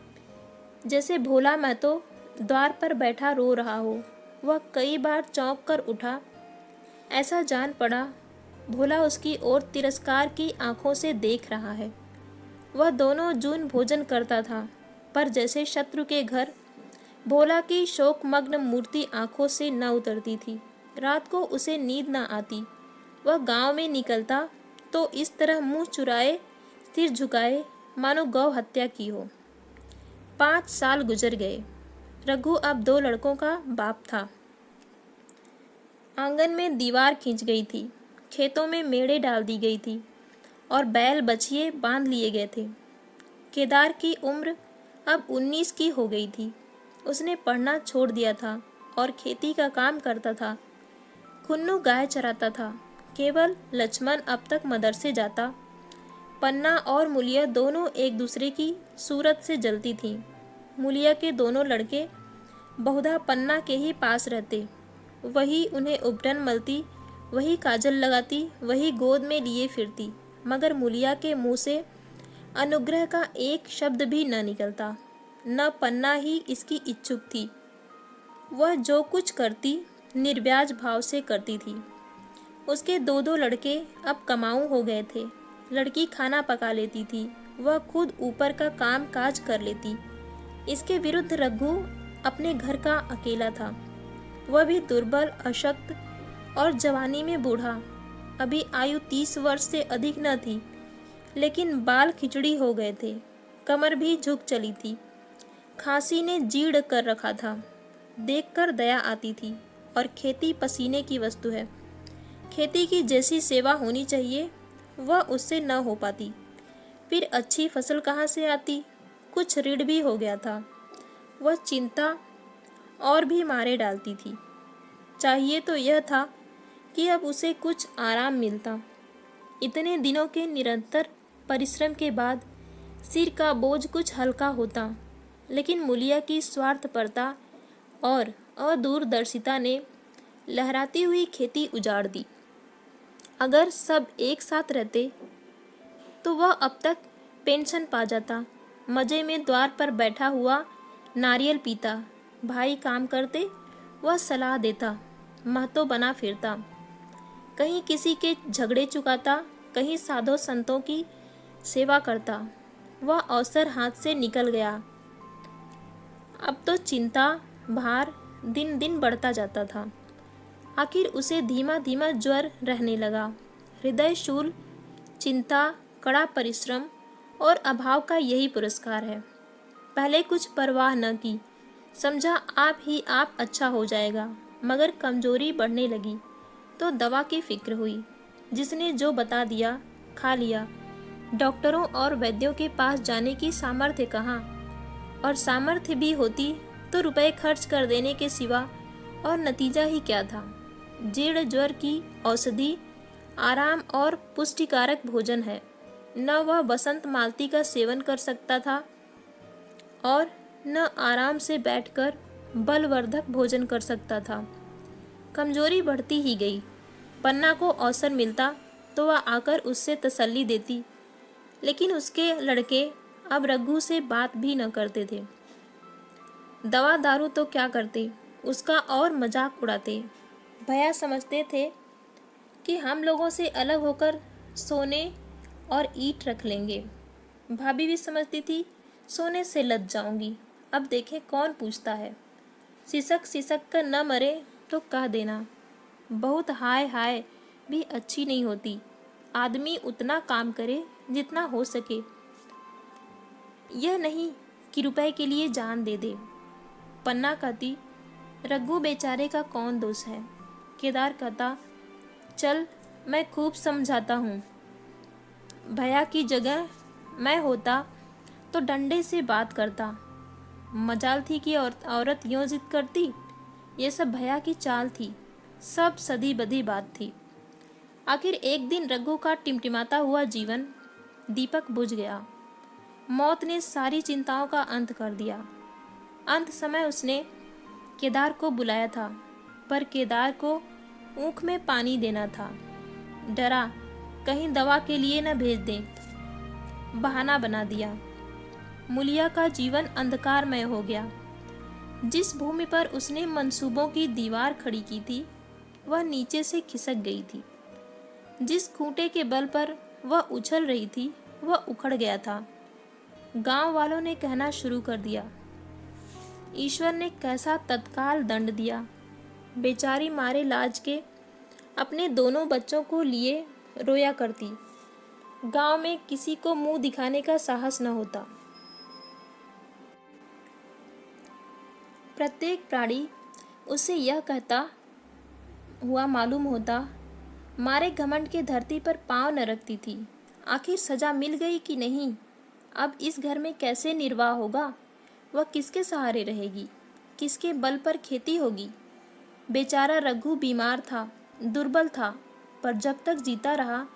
जैसे भोला महतो द्वार पर बैठा रो रहा हो। वह कई बार चौंक कर उठा। ऐसा जान पड़ा भोला उसकी ओर तिरस्कार की आंखों से देख रहा है। वह दोनों जून भोजन करता था, पर जैसे शत्रु के घर भोला की शोकमग्न मूर्ति आंखों से न उतरती थी। रात को उसे नींद न आती। वह गांव में निकलता तो इस तरह मुंह चुराए, सिर झुकाए, मानो गौ हत्या की हो। 5 साल गुजर गए। रघु अब 2 लड़कों का बाप था। आंगन में दीवार खींच गई थी, खेतों में मेड़े डाल दी गई थी और बैल बछिए बांध लिए गए थे। केदार की उम्र अब 19 की हो गई थी। उसने पढ़ना छोड़ दिया था और खेती का काम करता था। खुन्नू गाय चराता था। केवल लक्ष्मण अब तक मदरसे जाता। पन्ना और मूलिया दोनों एक दूसरे की सूरत से जलती थीं। मूलिया के दोनों लड़के बहुधा पन्ना के ही पास रहते। वही उन्हें उपटन मलती, वही काजल लगाती, वही गोद में लिए फिरती, मगर मूलिया के मुंह से अनुग्रह का एक शब्द भी न निकलता। न पन्ना ही इसकी इच्छुक थी। वह जो कुछ करती निर्व्याज भाव से करती थी। उसके 2-2 लड़के अब कमाऊ हो गए थे। लड़की खाना पका लेती थी, वह खुद ऊपर का काम काज कर लेती। इसके विरुद्ध रघु अपने घर का अकेला था, वह भी दुर्बल, अशक्त और जवानी में बूढ़ा। अभी आयु 30 वर्ष से अधिक न थी, लेकिन बाल खिचड़ी हो गए थे, कमर भी झुक चली थी, खांसी ने जीर्ण कर रखा था। देखकर दया आती थी, और खेती पसीने की वस्तु है। खेती की जैसी सेवा होनी चाहिए वह उससे न हो पाती। फिर अच्छी फसल कहाँ से आती? कुछ ऋण भी हो गया था। वह चिंता और भी मारे डालती थी। चाहिए तो यह था कि अब उसे कुछ आराम मिलता। इतने दिनों के निरंतर परिश्रम के बाद सिर का बोझ कुछ हल्का होता, लेकिन मूलिया की स्वार्थपरता और अदूरदर्शिता ने लहराती हुई खेती उजाड़ दी। अगर सब एक साथ रहते तो वह अब तक पेंशन पा जाता। मजे में द्वार पर बैठा हुआ नारियल पीता, भाई काम करते, वह सलाह देता, महतो बना फिरता, कहीं किसी के झगड़े चुकाता, कहीं साधु संतों की सेवा करता। वह अवसर हाथ से निकल गया। अब तो चिंता, भार दिन दिन बढ़ता जाता था। आखिर उसे धीमा धीमा ज्वर रहने लगा। हृदय शूल, चिंता, कड़ा परिश्रम और अभाव का यही पुरस्कार है। पहले कुछ परवाह न की, समझा आप ही आप अच्छा हो जाएगा, मगर कमजोरी बढ़ने लगी तो दवा की फिक्र हुई। जिसने जो बता दिया खा लिया। डॉक्टरों और वैद्यों के पास जाने की सामर्थ्य कहाँ, और सामर्थ्य भी होती तो रुपए खर्च कर देने के सिवा और नतीजा ही क्या था। जीर्ण ज्वर की औषधि आराम और पुष्टिकारक भोजन है। न वह बसंत मालती का सेवन कर सकता था और न आराम से बैठकर बलवर्धक भोजन कर सकता था। कमजोरी बढ़ती ही गई। पन्ना को अवसर मिलता तो वह आकर उससे तसल्ली देती, लेकिन उसके लड़के अब रघु से बात भी न करते थे। दवा दारू तो क्या करते, उसका और मजाक उड़ाते। भैया समझते थे कि हम लोगों से अलग होकर सोने और ईंट रख लेंगे। भाभी भी समझती थी सोने से लज जाऊंगी, अब देखें कौन पूछता है। सिसक सिसक कर न मरे तो कह देना। बहुत हाय हाय भी अच्छी नहीं होती। आदमी उतना काम करे जितना हो सके, यह नहीं कि रुपए के लिए जान दे दे। पन्ना कहती, रघु बेचारे का कौन दोष है। केदार कहता, चल मैं खूब समझाता हूँ। भैया की जगह मैं होता तो डंडे से बात करता। मजाल थी कि औरत यूँ जिद करती। ये सब भैया की चाल थी, सब सधी बधी बात थी। आखिर एक दिन रघु का टिमटिमाता हुआ जीवन दीपक बुझ गया। मौत ने सारी चिंताओं का अंत कर दिया। अंत समय उसने केदार को बुलाया था, पर केदार को ऊँख में पानी देना था। डरा कहीं दवा के लिए न भेज दें। बहाना बना दिया। मूलिया का जीवन अंधकारमय हो गया। जिस भूमि पर उसने मंसूबों की दीवार खड़ी की थी वह नीचे से खिसक गई थी। जिस खूंटे के बल पर वह उछल रही थी वह उखड़ गया था। गांव वालों ने कहना शुरू कर दिया, ईश्वर ने कैसा तत्काल दंड दिया। बेचारी मारे लाज के अपने दोनों बच्चों को लिए रोया करती। गांव में किसी को मुंह दिखाने का साहस न होता। प्रत्येक प्राणी उसे यह कहता हुआ मालूम होता, मारे घमंड के धरती पर पांव न रखती थी। आखिर सजा मिल गई कि नहीं? अब इस घर में कैसे निर्वाह होगा? वह किसके सहारे रहेगी? किसके बल पर खेती होगी? बेचारा रघु बीमार था, दुर्बल था, पर जब तक जीता रहा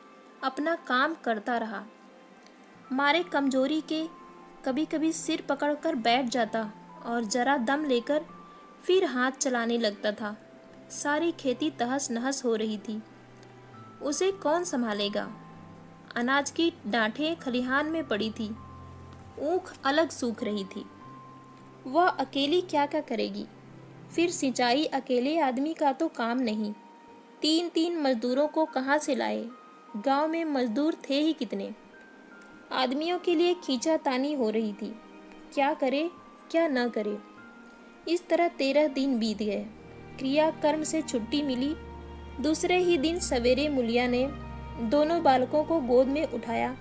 अपना काम करता रहा। मारे कमजोरी के कभी कभी सिर पकड़कर बैठ जाता और जरा दम लेकर फिर हाथ चलाने लगता था। सारी खेती तहस नहस हो रही थी। उसे कौन संभालेगा? अनाज की डांठें खलिहान में पड़ी थी, ऊख अलग सूख रही थी। वह अकेली क्या क्या करेगी? फिर सिंचाई अकेले आदमी का तो काम नहीं। 3-3 मजदूरों को कहाँ से लाए? गांव में मजदूर थे ही कितने? आदमियों के लिए खींचातानी हो रही थी। क्या करे? क्या न करे। इस तरह 13 दिन बीत गए। क्रियाकर्म से छुट्टी मिली। दूसरे ही दिन सवेरे मुलिया ने दोनों बालकों को गोद में उठाया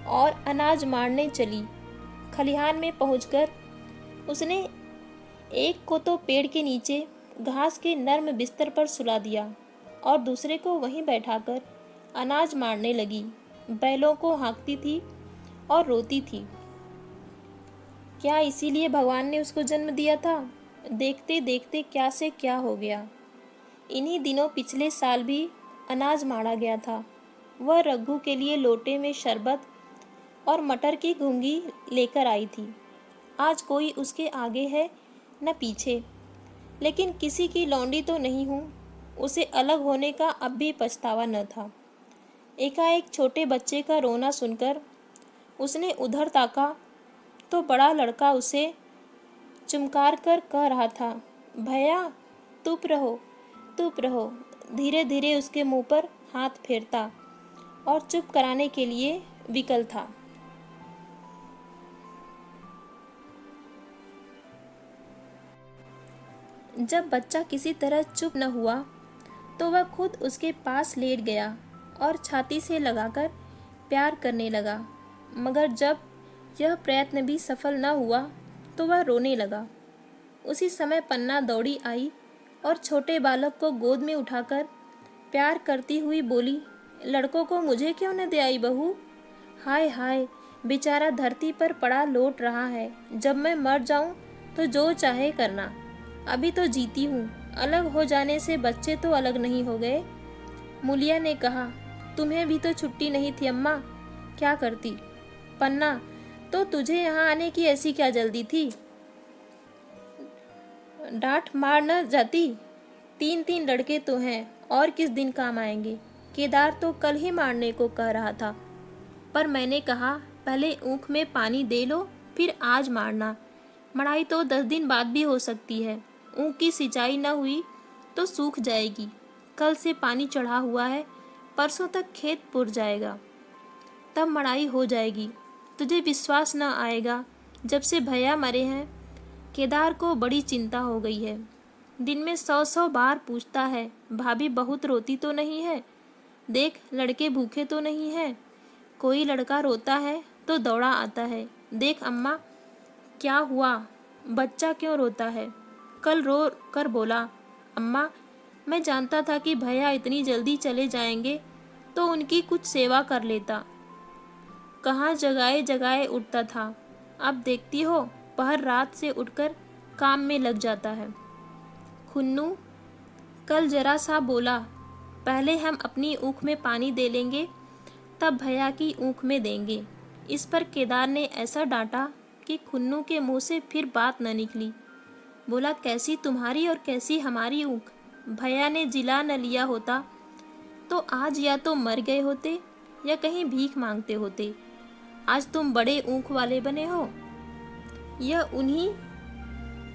और अनाज मारने चली। खलिहान में पहुंचकर उसने एक को तो पेड़ के नीचे घास के नर्म बिस्तर पर सुला दिया और दूसरे को वहीं बैठाकर अनाज मारने लगी। बैलों को हाँकती थी और रोती थी। क्या इसीलिए भगवान ने उसको जन्म दिया था? देखते देखते क्या से क्या हो गया। इन्हीं दिनों पिछले साल भी अनाज मारा गया था। वह रघु के लिए लोटे में शरबत और मटर की घुंगी लेकर आई थी। आज कोई उसके आगे है न पीछे, लेकिन किसी की लौंडी तो नहीं हूँ। उसे अलग होने का अब भी पछतावा न था। एकाएक छोटे बच्चे का रोना सुनकर उसने उधर ताका तो बड़ा लड़का उसे चुमकार कर कह रहा था, भैया चुप रहो, चुप रहो। धीरे धीरे उसके मुंह पर हाथ फेरता और चुप कराने के लिए विकल था। जब बच्चा किसी तरह चुप न हुआ तो वह खुद उसके पास लेट गया और छाती से लगाकर प्यार करने लगा। मगर जब यह प्रयत्न भी सफल न हुआ तो वह रोने लगा। उसी समय पन्ना दौड़ी आई और छोटे बालक को गोद में उठाकर प्यार करती हुई बोली, लड़कों को मुझे क्यों न दे आई बहू? हाय हाय, बेचारा धरती पर पड़ा लोट रहा है। जब मैं मर जाऊं तो जो चाहे करना, अभी तो जीती हूँ। अलग हो जाने से बच्चे तो अलग नहीं हो गए। मुलिया ने कहा, तुम्हें भी तो छुट्टी नहीं थी अम्मा, क्या करती? पन्ना, तो तुझे यहाँ आने की ऐसी क्या जल्दी थी? डांट मार न जाती? 3 लड़के तो हैं और किस दिन काम आएंगे। केदार तो कल ही मारने को कह रहा था, पर मैंने कहा पहले ऊख में पानी दे लो फिर आज मारना। मड़ाई तो 10 दिन बाद भी हो सकती है। ऊख की सिंचाई न हुई तो सूख जाएगी। कल से पानी चढ़ा हुआ है, परसों तक खेत पुर जाएगा, तब मड़ाई हो जाएगी। तुझे विश्वास न आएगा, जब से भैया मरे हैं केदार को बड़ी चिंता हो गई है। दिन में 100 बार पूछता है, भाभी बहुत रोती तो नहीं है? देख लड़के भूखे तो नहीं हैं? कोई लड़का रोता है तो दौड़ा आता है, देख अम्मा क्या हुआ, बच्चा क्यों रोता है? कल रो कर बोला, अम्मा मैं जानता था कि भैया इतनी जल्दी चले जाएंगे तो उनकी कुछ सेवा कर लेता। कहाँ जगाए जगाए उठता था, अब देखती हो पहर रात से उठकर काम में लग जाता है। खुन्नू कल जरा सा बोला, पहले हम अपनी ऊख में पानी दे लेंगे तब भैया की ऊख में देंगे। इस पर केदार ने ऐसा डांटा कि खुन्नू के मुंह से फिर बात न निकली। बोला, कैसी तुम्हारी और कैसी हमारी ऊख? भैया ने जिला न लिया होता तो आज या तो मर गए होते या कहीं भीख मांगते होते। आज तुम बड़े ऊख वाले बने हो। यह उन्हीं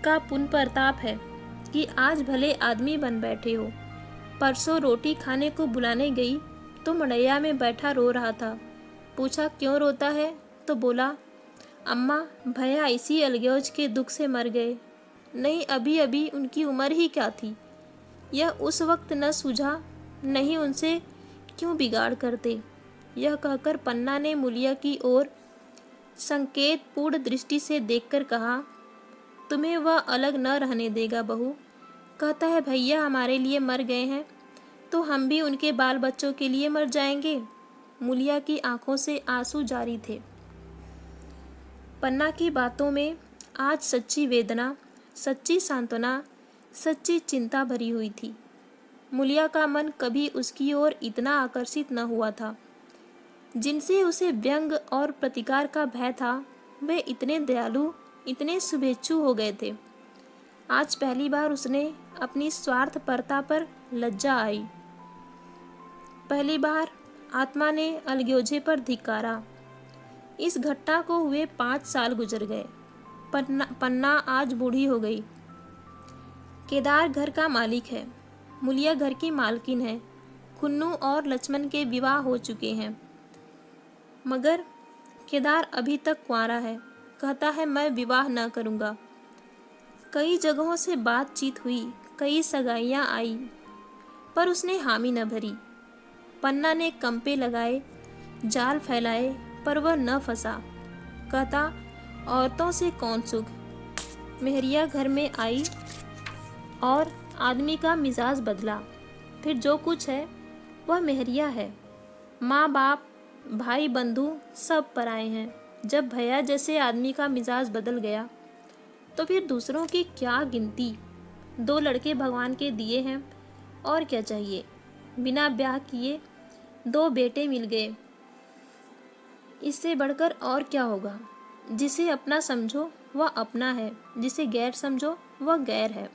का पुण्य प्रताप है कि आज भले आदमी बन बैठे हो। परसों रोटी खाने को बुलाने गई तो मड़ैया में बैठा रो रहा था। पूछा क्यों रोता है तो बोला, अम्मा भैया इसी अलगौज के दुख से मर गए। नहीं, अभी अभी उनकी उम्र ही क्या थी। यह उस वक्त न सूझा, नहीं उनसे क्यों बिगाड़ करते। यह कहकर पन्ना ने मुलिया की ओर संकेतपूर्ण दृष्टि से देखकर कहा, तुम्हें वह अलग न रहने देगा बहू। कहता है भैया हमारे लिए मर गए हैं तो हम भी उनके बाल बच्चों के लिए मर जाएंगे। मुलिया की आंखों से आंसू जारी थे। पन्ना की बातों में आज सच्ची वेदना, सच्ची सांत्वना, सच्ची चिंता भरी हुई थी। मुलिया का मन कभी उसकी ओर इतना आकर्षित न हुआ था। जिनसे उसे व्यंग और प्रतिकार का भय था, वे इतने दयालु, इतने शुभेच्छु हो गए थे। आज पहली बार उसने अपनी स्वार्थपरता पर लज्जा आई। पहली बार आत्मा ने अलगोजे पर धिक्कारा। इस घटना को हुए 5 साल गुजर गए। पन्ना आज बूढ़ी हो गई। केदार घर का मालिक है, मुलिया घर की मालकिन है। खुन्नू और लक्ष्मण के विवाह हो चुके हैं, मगर केदार अभी तक कुंवारा है। कहता है मैं विवाह न करूँगा। कई जगहों से बातचीत हुई, कई सगाइयाँ आई, पर उसने हामी न भरी। पन्ना ने कंपे लगाए, जाल फैलाए, पर वह न फंसा। कहता औरतों से कौन सुख। मेहरिया घर में आई और आदमी का मिजाज बदला। फिर जो कुछ है वह मेहरिया है। माँ बाप, भाई बंधु सब पराए हैं। जब भैया जैसे आदमी का मिजाज बदल गया तो फिर दूसरों की क्या गिनती। 2 लड़के भगवान के दिए हैं, और क्या चाहिए। बिना ब्याह किए 2 बेटे मिल गए, इससे बढ़कर और क्या होगा। जिसे अपना समझो वह अपना है, जिसे गैर समझो वह गैर है।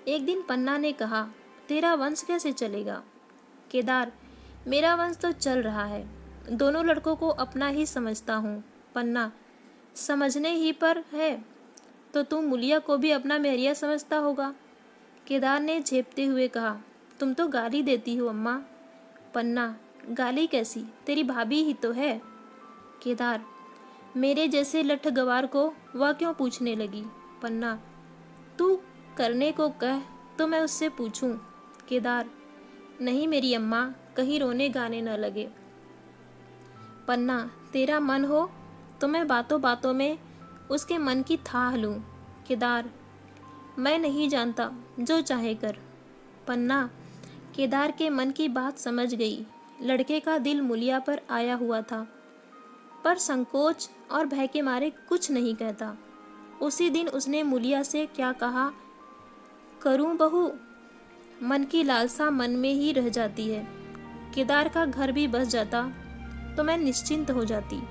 एक दिन पन्ना ने कहा, तेरा वंश कैसे चलेगा। केदार, मेरा वंश तो चल रहा है। दोनों लड़कों को अपना ही समझता हूँ। पन्ना, समझने ही पर है तो तुम मुलिया को भी अपना मेहरिया समझता होगा। केदार ने झेपते हुए कहा, तुम तो गाली देती हो अम्मा। पन्ना, गाली कैसी, तेरी भाभी ही तो है। केदार, मेरे जैसे लठ गवार को वह क्यों पूछने लगी। पन्ना, तू करने को कह तो मैं उससे पूछूं। केदार, नहीं मेरी अम्मा, कहीं रोने गाने न लगे। पन्ना, तेरा मन हो तो मैं बातों बातों में उसके मन की थाह लूं। केदार, मैं नहीं जानता, जो चाहे कर। पन्ना केदार के मन की बात समझ गई। लड़के का दिल मुलिया पर आया हुआ था, पर संकोच और भय के मारे कुछ नहीं कहता। उसी दिन उसने मुलिया से क्या कहा, करूं बहू। मन की लालसा मन में ही रह जाती है। केदार का घर भी बस जाता तो मैं निश्चिंत हो जाती।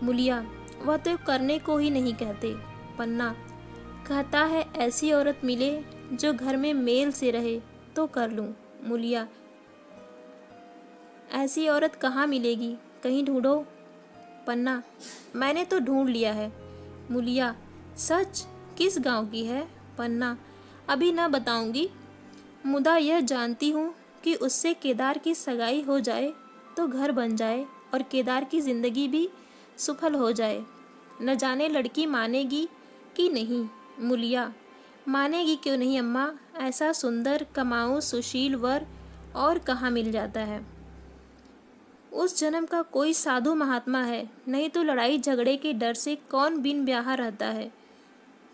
मुलिया, वह तो करने को ही नहीं कहते। पन्ना कहता है ऐसी औरत मिले जो घर में मेल से रहे तो कर लूं। मुलिया, ऐसी औरत कहाँ मिलेगी, कहीं ढूंढो। पन्ना, मैंने तो ढूंढ लिया है। मुलिया, सच, किस गांव की है। पन्ना, अभी न बताऊंगी, मुदा यह जानती हूँ कि उससे केदार की सगाई हो जाए तो घर बन जाए और केदार की जिंदगी भी सफल हो जाए। न जाने लड़की मानेगी कि नहीं। मुलिया, मानेगी क्यों नहीं अम्मा, ऐसा सुंदर कमाऊ सुशील वर और कहाँ मिल जाता है। उस जन्म का कोई साधु महात्मा है, नहीं तो लड़ाई झगड़े के डर से कौन बिन ब्याह रहता है।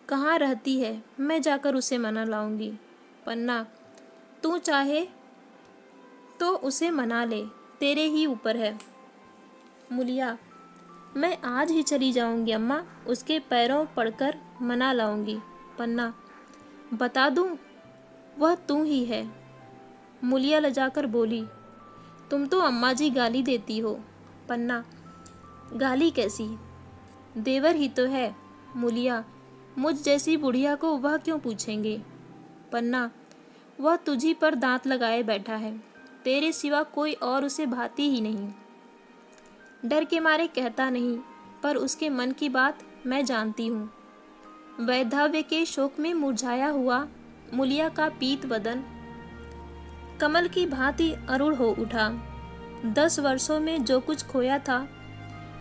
कहाँ रहती है, मैं जाकर उसे मना लाऊंगी। पन्ना, तू चाहे तो उसे मना ले, तेरे ही ऊपर है। मुलिया, मैं आज ही चली जाऊंगी अम्मा, उसके पैरों पड़कर मना लाऊंगी। पन्ना, बता दूं, वह तू ही है। मुलिया लजाकर बोली, तुम तो अम्मा जी गाली देती हो। पन्ना, गाली कैसी, देवर ही तो है। मुलिया, मुझ जैसी बुढ़िया को वह क्यों पूछेंगे। पन्ना, वह तुझी पर दांत लगाए बैठा है, तेरे सिवा कोई और उसे भाती ही नहीं। डर के मारे कहता नहीं, पर उसके मन की बात मैं जानती हूँ। वैधव्य के शोक में मुरझाया हुआ मुलिया का पीत बदन कमल की भांति अरुण हो उठा। 10 वर्षों में जो कुछ खोया था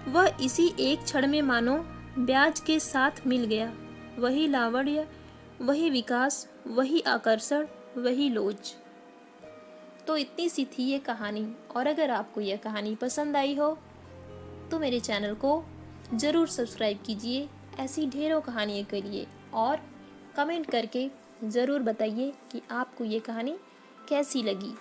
वह इसी एक क्षण में मानो ब्याज के साथ मिल गया। वही लावण्य, वही विकास, वही आकर्षण, वही लोच। तो इतनी सी थी ये कहानी, और अगर आपको यह कहानी पसंद आई हो तो मेरे चैनल को ज़रूर सब्सक्राइब कीजिए ऐसी ढेरों कहानियों के लिए, और कमेंट करके ज़रूर बताइए कि आपको ये कहानी कैसी लगी।